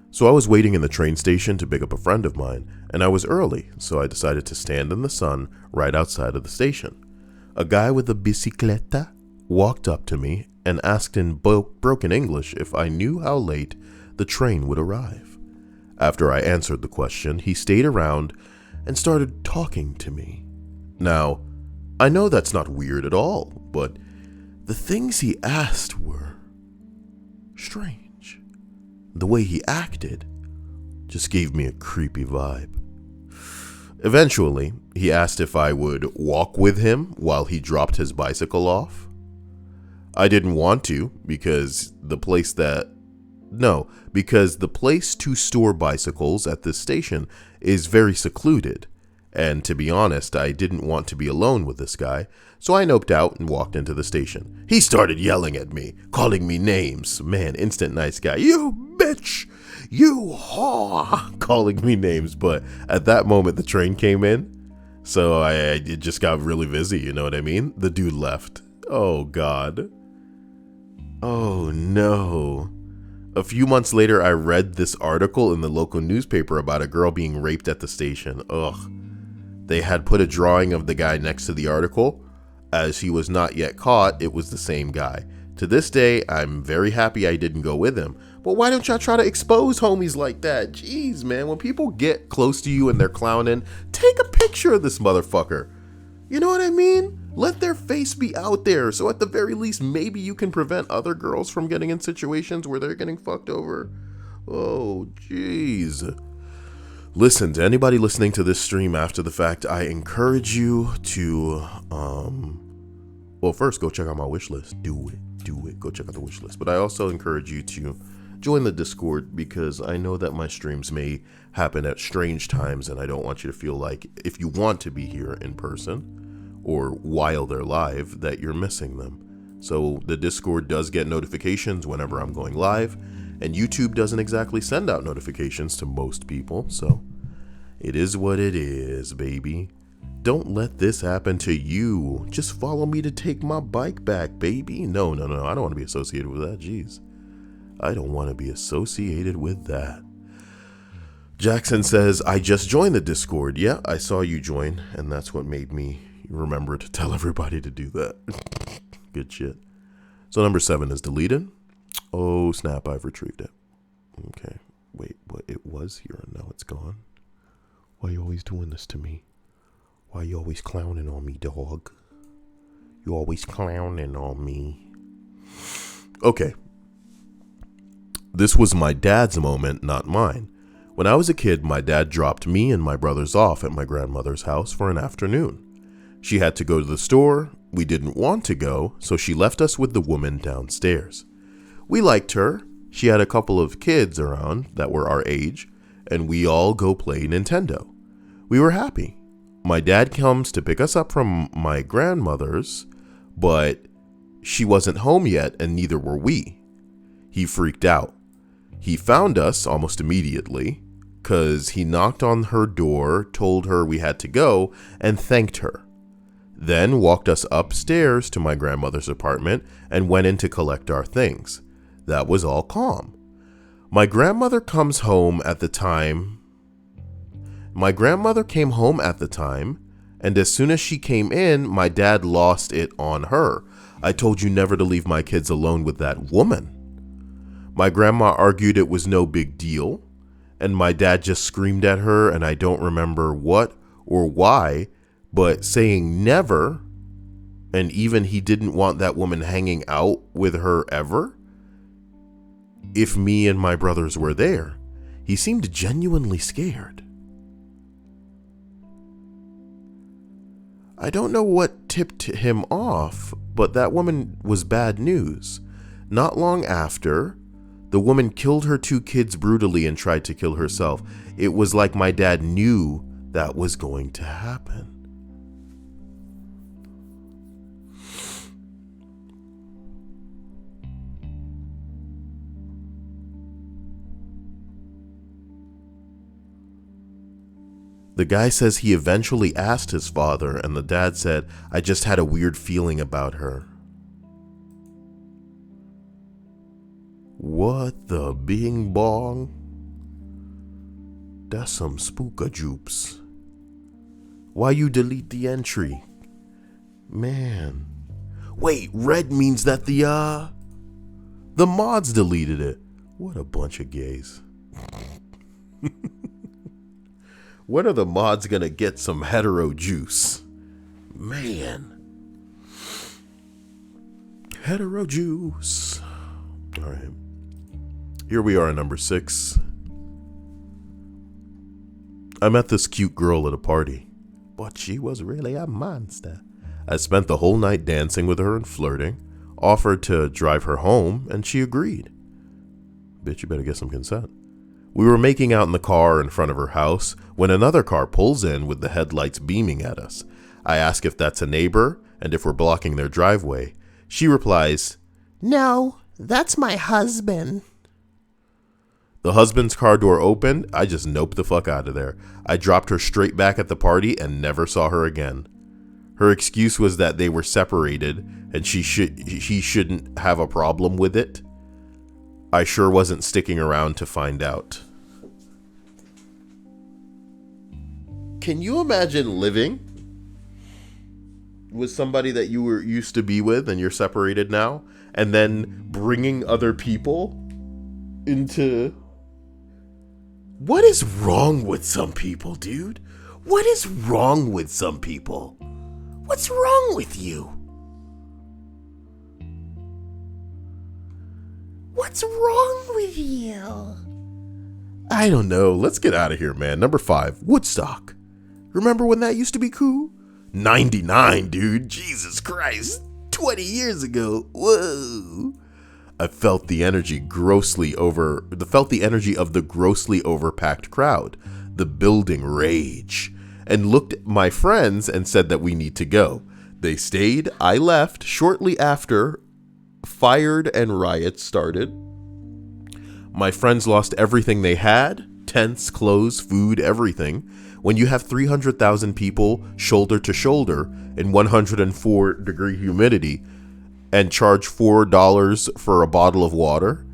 So I was waiting in the train station to pick up a friend of mine, and I was early, so I decided to stand in the sun right outside of the station. A guy with a bicicleta walked up to me and asked in broken English if I knew how late the train would arrive. After I answered the question, he stayed around and started talking to me. Now, I know that's not weird at all, but the things he asked were strange. The way he acted just gave me a creepy vibe. Eventually, he asked if I would walk with him while he dropped his bicycle off. I didn't want to because the place to store bicycles at this station is very secluded. And to be honest, I didn't want to be alone with this guy, so I noped out and walked into the station. He started yelling at me, calling me names. Man, instant nice guy. You bitch! You whore! Calling me names, but at that moment the train came in, so it just got really busy, you know what I mean? The dude left. Oh God. Oh no. A few months later, I read this article in the local newspaper about a girl being raped at the station. Ugh. They had put a drawing of the guy next to the article. As he was not yet caught, it was the same guy. To this day, I'm very happy I didn't go with him, But why don't y'all try to expose homies like that? Jeez, man, when people get close to you and they're clowning, take a picture of this motherfucker. You know what I mean? Let their face be out there, so at the very least, maybe you can prevent other girls from getting in situations where they're getting fucked over. Oh, jeez. Listen, to anybody listening to this stream after the fact, I encourage you to, well, first, go check out my wish list. Do it. Go check out the wish list. But I also encourage you to join the Discord, because I know that my streams may happen at strange times, and I don't want you to feel like, if you want to be here in person or while they're live, that you're missing them. So the Discord does get notifications whenever I'm going live, and YouTube doesn't exactly send out notifications to most people, so it is what it is, baby. Don't let this happen to you. Just follow me to take my bike back, baby. No, I don't want to be associated with that. Jeez. I don't want to be associated with that. Jackson says, I just joined the Discord. Yeah, I saw you join, and that's what made me remember to tell everybody to do that. Good shit. So number 7 is deleted. Oh, snap, I've retrieved it. Okay. Wait, what? It was here and now it's gone? Why are you always doing this to me? Why are you always clowning on me, dog? You always clowning on me. Okay. This was my dad's moment, not mine. When I was a kid, my dad dropped me and my brothers off at my grandmother's house for an afternoon. She had to go to the store. We didn't want to go, so she left us with the woman downstairs. We liked her. She had a couple of kids around that were our age, and we all go play Nintendo. We were happy. My dad comes to pick us up from my grandmother's, but she wasn't home yet, and neither were we. He freaked out. He found us almost immediately, because he knocked on her door, told her we had to go, and thanked her. Then walked us upstairs to my grandmother's apartment and went in to collect our things. That was all calm. My grandmother came home at the time, and as soon as she came in, my dad lost it on her. I told you never to leave my kids alone with that woman. My grandma argued it was no big deal, and my dad just screamed at her, and I don't remember what or why, but saying never, and even he didn't want that woman hanging out with her ever, if me and my brothers were there. He seemed genuinely scared. I don't know what tipped him off, but that woman was bad news. Not long after, the woman killed her 2 kids brutally and tried to kill herself. It was like my dad knew that was going to happen. The guy says he eventually asked his father, and the dad said, I just had a weird feeling about her. What the bing bong? That's some spookajoops. Why you delete the entry? Man. Wait, red means that the mods deleted it. What a bunch of gays. When are the mods gonna get some hetero juice? Man. Hetero juice. All right. Here we are at number 6. I met this cute girl at a party, but she was really a monster. I spent the whole night dancing with her and flirting, offered to drive her home, and she agreed. Bitch, you better get some consent. We were making out in the car in front of her house when another car pulls in with the headlights beaming at us. I ask if that's a neighbor and if we're blocking their driveway. She replies, "No, that's my husband." The husband's car door opened. I just noped the fuck out of there. I dropped her straight back at the party and never saw her again. Her excuse was that they were separated and he shouldn't have a problem with it. I sure wasn't sticking around to find out. Can you imagine living with somebody that you were used to be with and you're separated now, and then bringing other people into... What is wrong with some people, dude? What is wrong with some people? What's wrong with you? What's wrong with you? I don't know. Let's get out of here, man. Number 5, Woodstock. Remember when that used to be cool? 99, dude. Jesus Christ. 20 years ago. Whoa. I felt the energy of the grossly overpacked crowd, the building rage, and looked at my friends and said that we need to go. They stayed. I left shortly after fired and riots started. My friends lost everything they had, tents, clothes, food, everything. When you have 300,000 people shoulder to shoulder in 104-degree humidity and charge $4 for a bottle of water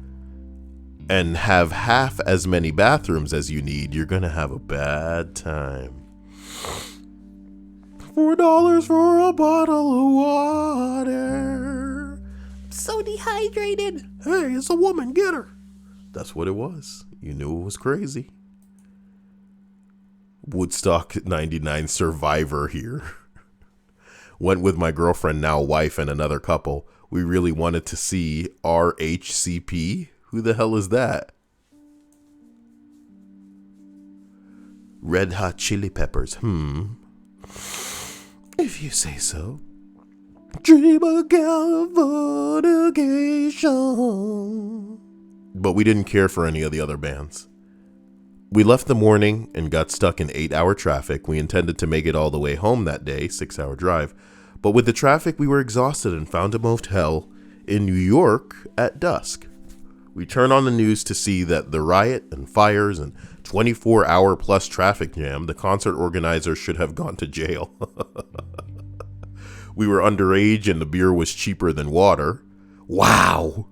and have half as many bathrooms as you need, you're going to have a bad time. $4 for a bottle of water. I'm so dehydrated. Hey, it's a woman. Get her. That's what it was. You knew it was crazy. Woodstock 99 survivor here. Went with my girlfriend, now wife, and another couple. We really wanted to see RHCP. Who the hell is that? Red Hot Chili Peppers. If you say so. Dream of Californication. But we didn't care for any of the other bands. We left the morning and got stuck in 8-hour traffic. We intended to make it all the way home that day, 6-hour drive. But with the traffic, we were exhausted and found a motel in New York at dusk. We turned on the news to see that the riot and fires and 24-hour plus traffic jam, the concert organizers should have gone to jail. We were underage and the beer was cheaper than water. Wow!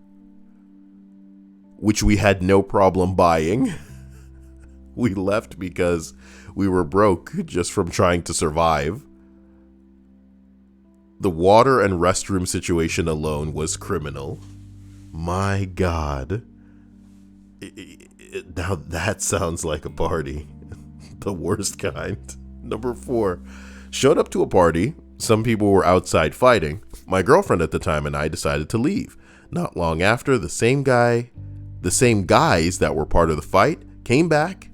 Which we had no problem buying. We left because we were broke just from trying to survive. The water and restroom situation alone was criminal. My God. Now that sounds like a party. The worst kind. Number 4. Showed up to a party. Some people were outside fighting. My girlfriend at the time and I decided to leave. Not long after, the same guys that were part of the fight came back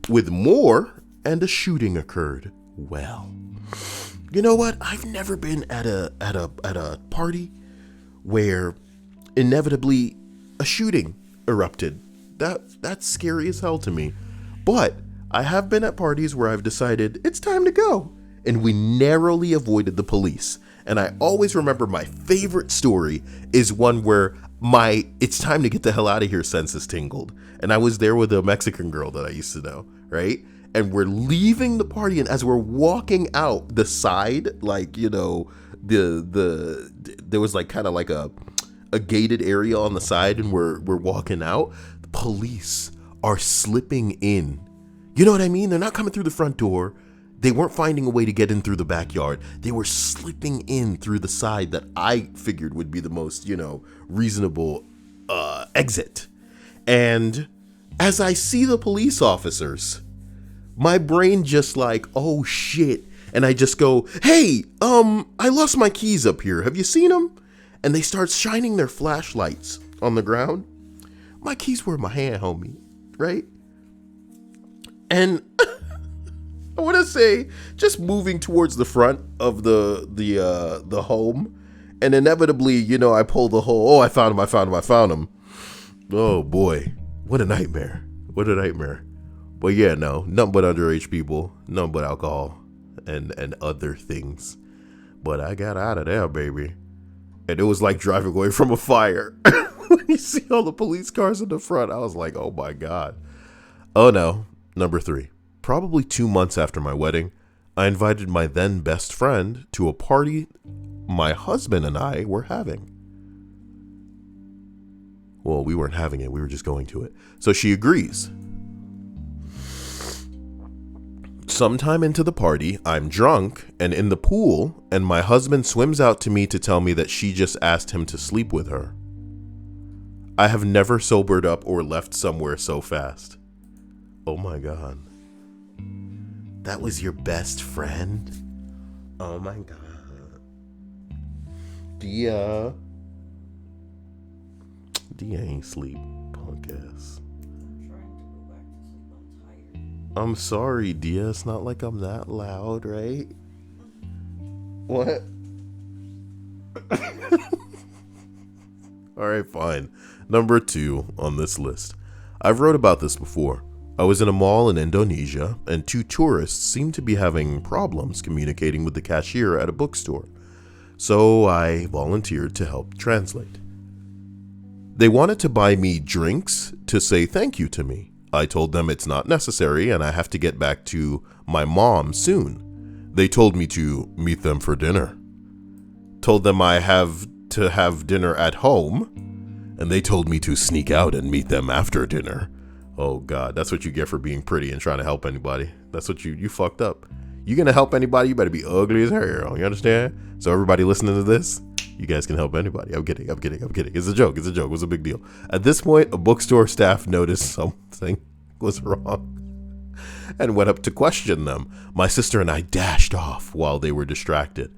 with more, and a shooting occurred. Well, you know what? I've never been at a party where inevitably a shooting erupted. That's scary as hell to me. But I have been at parties where I've decided it's time to go, and we narrowly avoided the police. And I always remember my favorite story is one where my it's time to get the hell out of here senses tingled. And I was there with a Mexican girl that I used to know, right? And we're leaving the party, and as we're walking out the side, like, you know, there was like kind of like a gated area on the side, and we're walking out. The police are slipping in. You know what I mean? They're not coming through the front door. They weren't finding a way to get in through the backyard. They were slipping in through the side that I figured would be the most, you know, reasonable exit. And as I see the police officers, my brain just like, oh shit. And I just go, hey, I lost my keys up here. Have you seen them? And they start shining their flashlights on the ground. My keys were in my hand, homie, right? And I want to say, just moving towards the front of the home, and inevitably, you know, I pull the whole, oh, I found him. Oh boy, what a nightmare. But yeah, no, nothing but underage people, nothing but alcohol and other things. But I got out of there, baby. And it was like driving away from a fire. When you see all the police cars in the front, I was like, oh my God. Oh no. Number 3. Probably 2 months after my wedding, I invited my then best friend to a party my husband and I were having. Well, we weren't having it. We were just going to it. So she agrees. Sometime into the party, I'm drunk and in the pool, and my husband swims out to me to tell me that she just asked him to sleep with her. I have never sobered up or left somewhere so fast. Oh my God. That was your best friend? Oh my God. Dia ain't sleep, punk ass.
I'm trying to go back to sleep. I'm tired.
I'm sorry, Dia. It's not like I'm that loud, right? What? Alright, fine. Number 2 on this list. I've wrote about this before. I was in a mall in Indonesia, and 2 tourists seemed to be having problems communicating with the cashier at a bookstore. So I volunteered to help translate. They wanted to buy me drinks to say thank you to me. I told them it's not necessary and I have to get back to my mom soon. They told me to meet them for dinner. Told them I have to have dinner at home, and they told me to sneak out and meet them after dinner. Oh God, that's what you get for being pretty and trying to help anybody. That's what you fucked up. You gonna help anybody, you better be ugly as hell. You understand? So everybody listening to this, you guys can help anybody. I'm kidding. It's a joke. It was a big deal. At this point, a bookstore staff noticed something was wrong and went up to question them. My sister and I dashed off while they were distracted.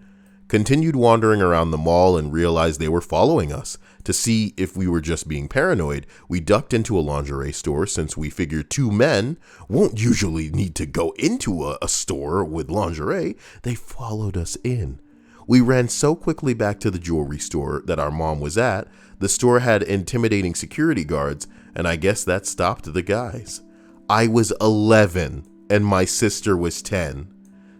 Continued wandering around the mall and realized they were following us. To see if we were just being paranoid, we ducked into a lingerie store since we figured 2 men won't usually need to go into a store with lingerie. They followed us in. We ran so quickly back to the jewelry store that our mom was at. The store had intimidating security guards, and I guess that stopped the guys. I was 11 and my sister was 10.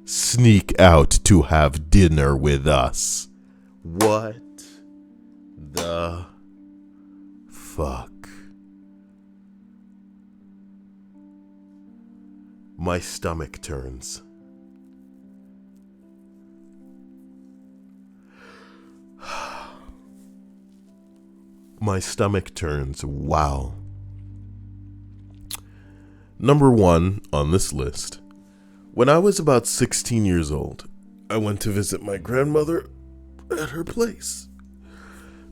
Sneak out to have dinner with us. What the fuck? My stomach turns. My stomach turns. Wow. Number 1 on this list. When I was about 16 years old, I went to visit my grandmother at her place.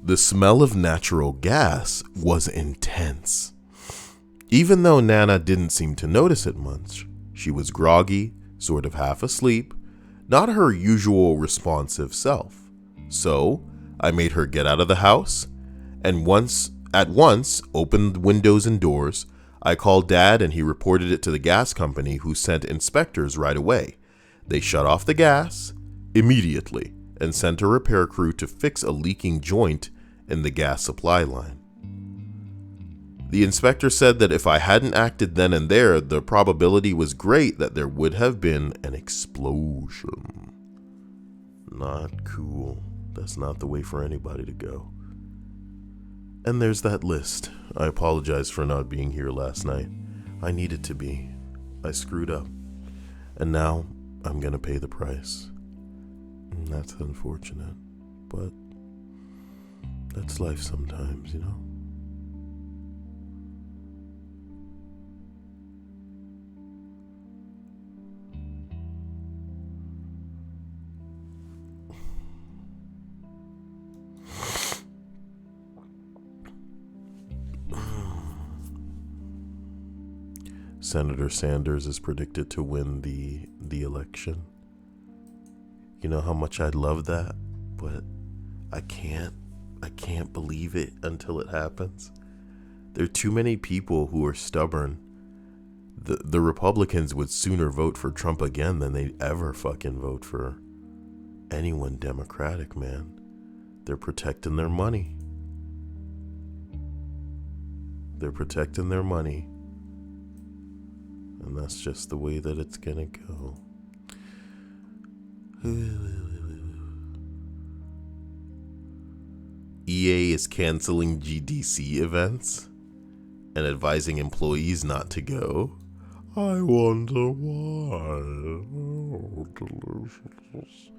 The smell of natural gas was intense. Even though Nana didn't seem to notice it much, she was groggy, sort of half asleep, not her usual responsive self. So I made her get out of the house, and at once opened windows and doors. I called Dad and he reported it to the gas company, who sent inspectors right away. They shut off the gas immediately and sent a repair crew to fix a leaking joint in the gas supply line. The inspector said that if I hadn't acted then and there, the probability was great that there would have been an explosion. Not cool. That's not the way for anybody to go. And there's that list. I apologize for not being here last night. I needed to be. I screwed up. And now I'm gonna pay the price. And that's unfortunate. But that's life sometimes, you know? Senator Sanders is predicted to win the election. You know how much I'd love that, but I can't believe it until it happens. There are too many people who are stubborn. The Republicans would sooner vote for Trump again than they'd ever fucking vote for anyone Democratic, man. They're protecting their money. They're protecting their money. And that's just the way that it's gonna go. EA is canceling GDC events and advising employees not to go. I wonder why. Oh, delicious.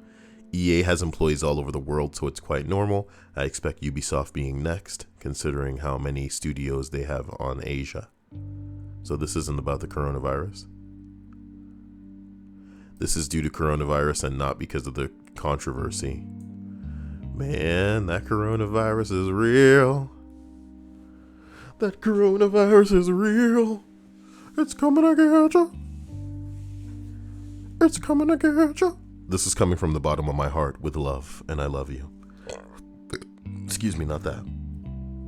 EA has employees all over the world, so it's quite normal. I expect Ubisoft being next, considering how many studios they have on Asia. So this isn't about the coronavirus. This is due to coronavirus and not because of the controversy. Man, that coronavirus is real. That coronavirus is real. It's coming to get you. It's coming to get you. This is coming from the bottom of my heart with love, and I love you. Excuse me, not that.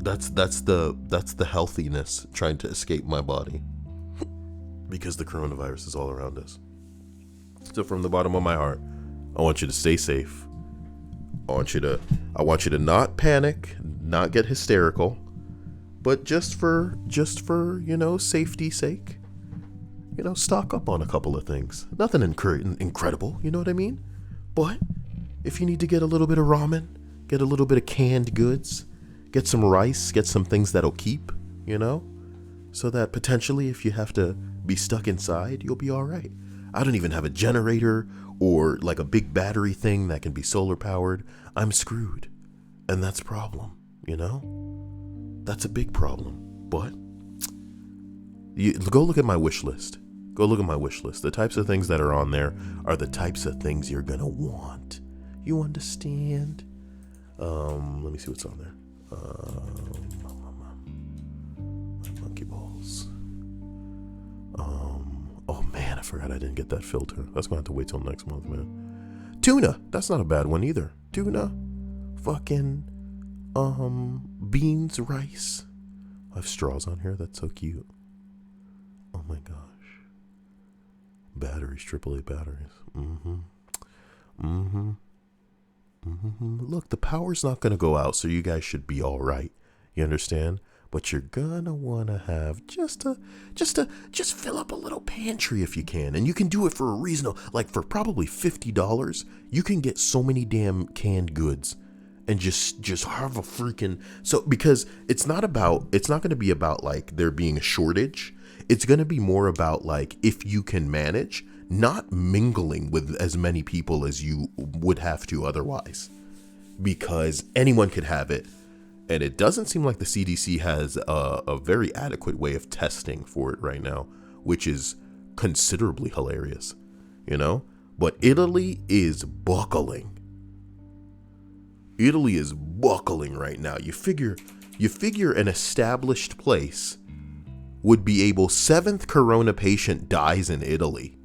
That's the healthiness trying to escape my body. Because the coronavirus is all around us. So from the bottom of my heart, I want you to stay safe. I want you to not panic, not get hysterical, but just for safety's sake, stock up on a couple of things. Nothing incredible, you know what I mean? But if you need to get a little bit of ramen, get a little bit of canned goods, get some rice, get some things that'll keep, so that potentially if you have to be stuck inside, you'll be all right. I don't even have a generator or like a big battery thing that can be solar powered. I'm screwed. And that's a problem, That's a big problem. But go look at my wish list. Go look at my wish list. The types of things that are on there are the types of things you're going to want. You understand? Let me see what's on there. Monkey balls. Oh man, I forgot I didn't get that filter. That's gonna have to wait till next month, man. Tuna, that's not a bad one either. Tuna, fucking, beans, rice. I have straws on here. That's so cute. Oh my gosh. Batteries, AAA batteries. Look, the power's not gonna go out, so you guys should be all right. You understand? But you're gonna wanna have just fill up a little pantry if you can. And you can do it for a reasonable, like for probably $50, you can get so many damn canned goods and just have a freaking, so because it's not gonna be about like there being a shortage. It's gonna be more about like, if you can manage, not mingling with as many people as you would have to otherwise, because anyone could have it. And it doesn't seem like the CDC has a very adequate way of testing for it right now, which is considerably hilarious, But Italy is buckling. Italy is buckling right now. You figure an established place would be able, 7th corona patient dies in Italy.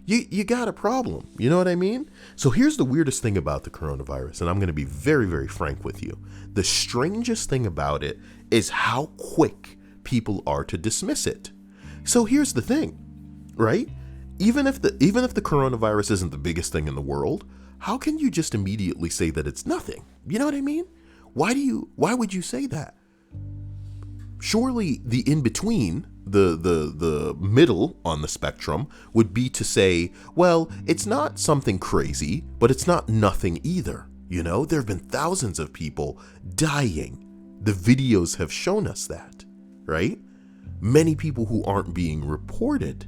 You got a problem. You know what I mean? So here's the weirdest thing about the coronavirus, and I'm going to be very, very frank with you. The strangest thing about it is how quick people are to dismiss it. So here's the thing, right? Even if the coronavirus isn't the biggest thing in the world, how can you just immediately say that it's nothing? You know what I mean? Why would you say that? Surely the in-between, the middle on the spectrum would be to say, well, it's not something crazy, but it's not nothing either. There have been thousands of people dying. The videos have shown us that, right? Many people who aren't being reported.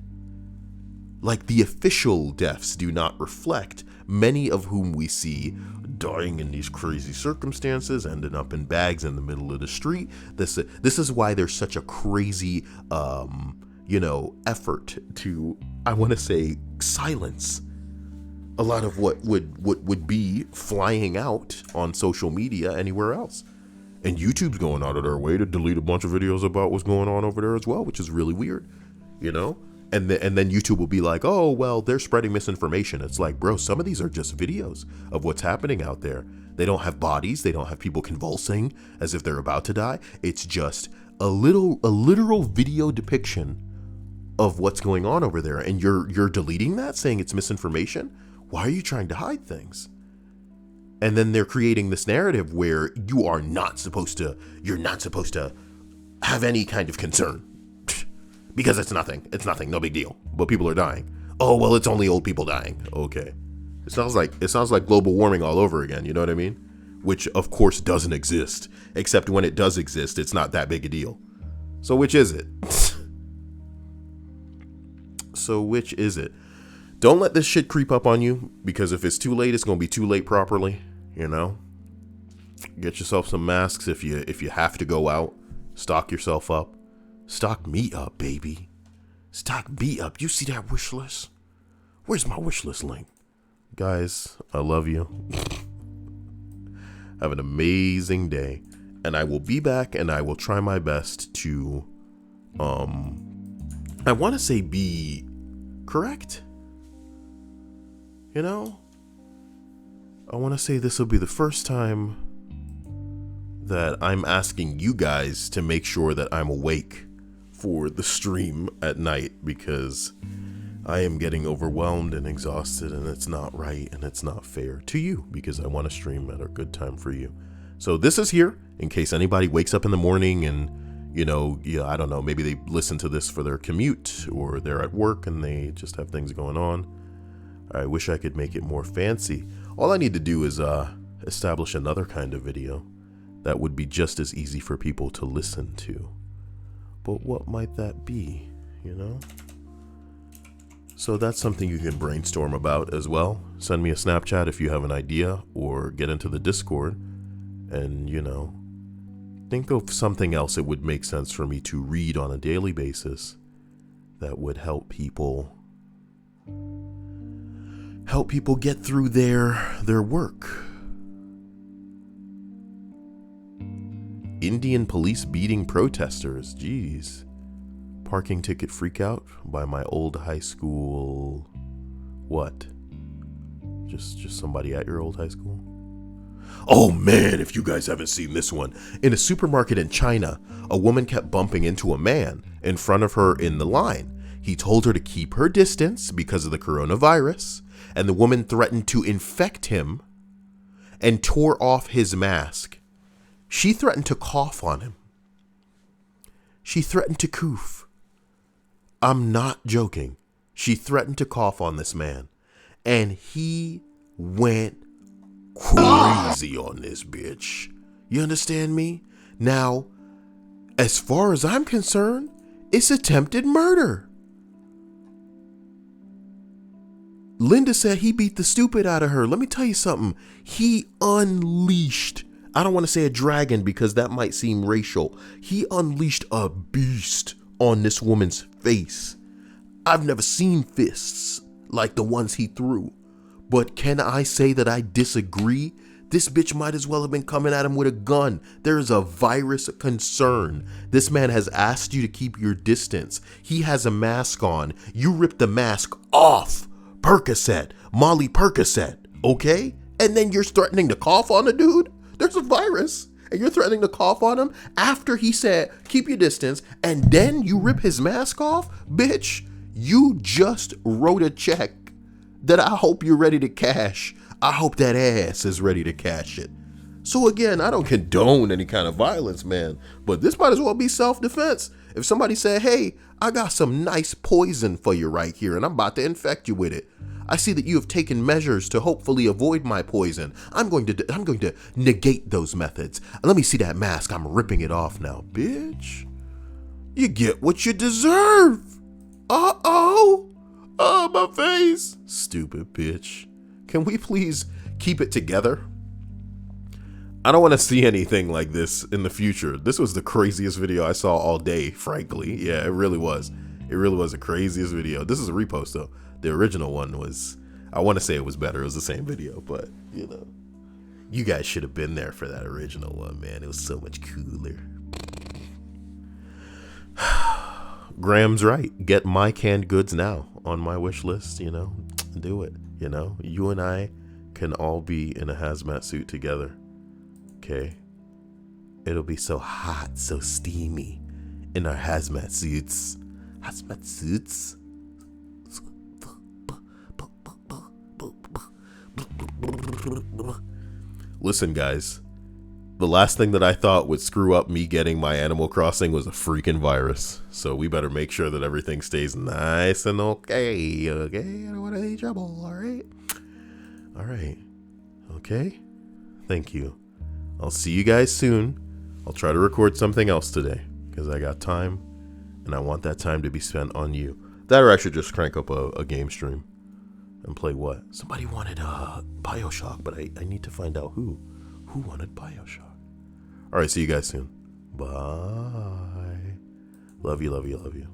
Like the official deaths do not reflect many of whom we see dying in these crazy circumstances, ending up in bags in the middle of the street. This is why there's such a crazy, effort to, I want to say, silence a lot of what would be flying out on social media anywhere else. And YouTube's going out of their way to delete a bunch of videos about what's going on over there as well, which is really weird, And then YouTube will be like, oh, well, they're spreading misinformation. It's like, bro, some of these are just videos of what's happening out there. They don't have bodies. They don't have people convulsing as if they're about to die. It's just a literal video depiction of what's going on over there. And you're deleting that, saying it's misinformation. Why are you trying to hide things? And then they're creating this narrative where you're not supposed to have any kind of concern. Because it's nothing, no big deal. But people are dying. Oh, well, it's only old people dying. Okay. It sounds like global warming all over again, you know what I mean? Which of course doesn't exist. Except when it does exist, it's not that big a deal. So which is it? Don't let this shit creep up on you, because if it's too late, it's gonna be too late properly, Get yourself some masks if you have to go out. Stock yourself up. Stock me up, baby. Stock me up. You see that wish list? Where's my wish list link? Guys, I love you. Have an amazing day. And I will be back, and I will try my best to, I want to say be correct. You know? I want to say this will be the first time that I'm asking you guys to make sure that I'm awake for the stream at night, because I am getting overwhelmed and exhausted, and it's not right and it's not fair to you, because I want to stream at a good time for you. So this is here in case anybody wakes up in the morning and, you know, yeah, I don't know, maybe they listen to this for their commute, or they're at work and they just have things going on. I wish I could make it more fancy. All I need to do is establish another kind of video that would be just as easy for people to listen to. But what might that be, you know? So that's something you can brainstorm about as well. Send me a Snapchat if you have an idea, or get into the Discord and, you know, think of something else it would make sense for me to read on a daily basis that would help people get through their work. Indian police beating protesters. Jeez. Parking ticket freakout by my old high school. What? Just somebody at your old high school? Oh man, if you guys haven't seen this one. In a supermarket in China, a woman kept bumping into a man in front of her in the line. He told her to keep her distance because of the coronavirus, and the woman threatened to infect him and tore off his mask. She threatened to cough on him. She threatened to coof. I'm not joking. She threatened to cough on this man, and he went crazy on this bitch. You understand me? Now, as far as I'm concerned, it's attempted murder. Linda said he beat the stupid out of her. Let me tell you something. He unleashed, I don't want to say a dragon because that might seem racial. He unleashed a beast on this woman's face. I've never seen fists like the ones he threw. But can I say that I disagree? This bitch might as well have been coming at him with a gun. There is a virus concern. This man has asked you to keep your distance. He has a mask on. You ripped the mask off. Percocet, Molly Percocet, okay? And then you're threatening to cough on the dude? There's a virus, and you're threatening to cough on him after he said, keep your distance, and then you rip his mask off? Bitch, you just wrote a check that I hope you're ready to cash. I hope that ass is ready to cash it. So again, I don't condone any kind of violence, man, but this might as well be self-defense. If somebody said, hey, I got some nice poison for you right here, and I'm about to infect you with it. I see that you have taken measures to hopefully avoid my poison. I'm going to negate those methods. Let me see that mask. I'm ripping it off now. Bitch, you get what you deserve. Uh-oh. Oh, my face. Stupid bitch. Can we please keep it together? I don't want to see anything like this in the future. This was the craziest video I saw all day, frankly. Yeah, it really was. It really was the craziest video. This is a repost, though. The original one was, I want to say it was better. It was the same video, but, you know. You guys should have been there for that original one, man. It was so much cooler. Graham's right. Get my canned goods now on my wish list, you know. Do it, you know. You and I can all be in a hazmat suit together. Okay, it'll be so hot, so steamy in our hazmat suits. Hazmat suits. Listen, guys, the last thing that I thought would screw up me getting my Animal Crossing was a freaking virus. So we better make sure that everything stays nice and okay. Okay, I don't want any trouble. All right. All right. Okay. Thank you. I'll see you guys soon. I'll try to record something else today because I got time and I want that time to be spent on you. That, or I should just crank up a game stream and play what? Somebody wanted BioShock, but I need to find out who wanted BioShock. All right, see you guys soon. Bye. Love you, love you, love you.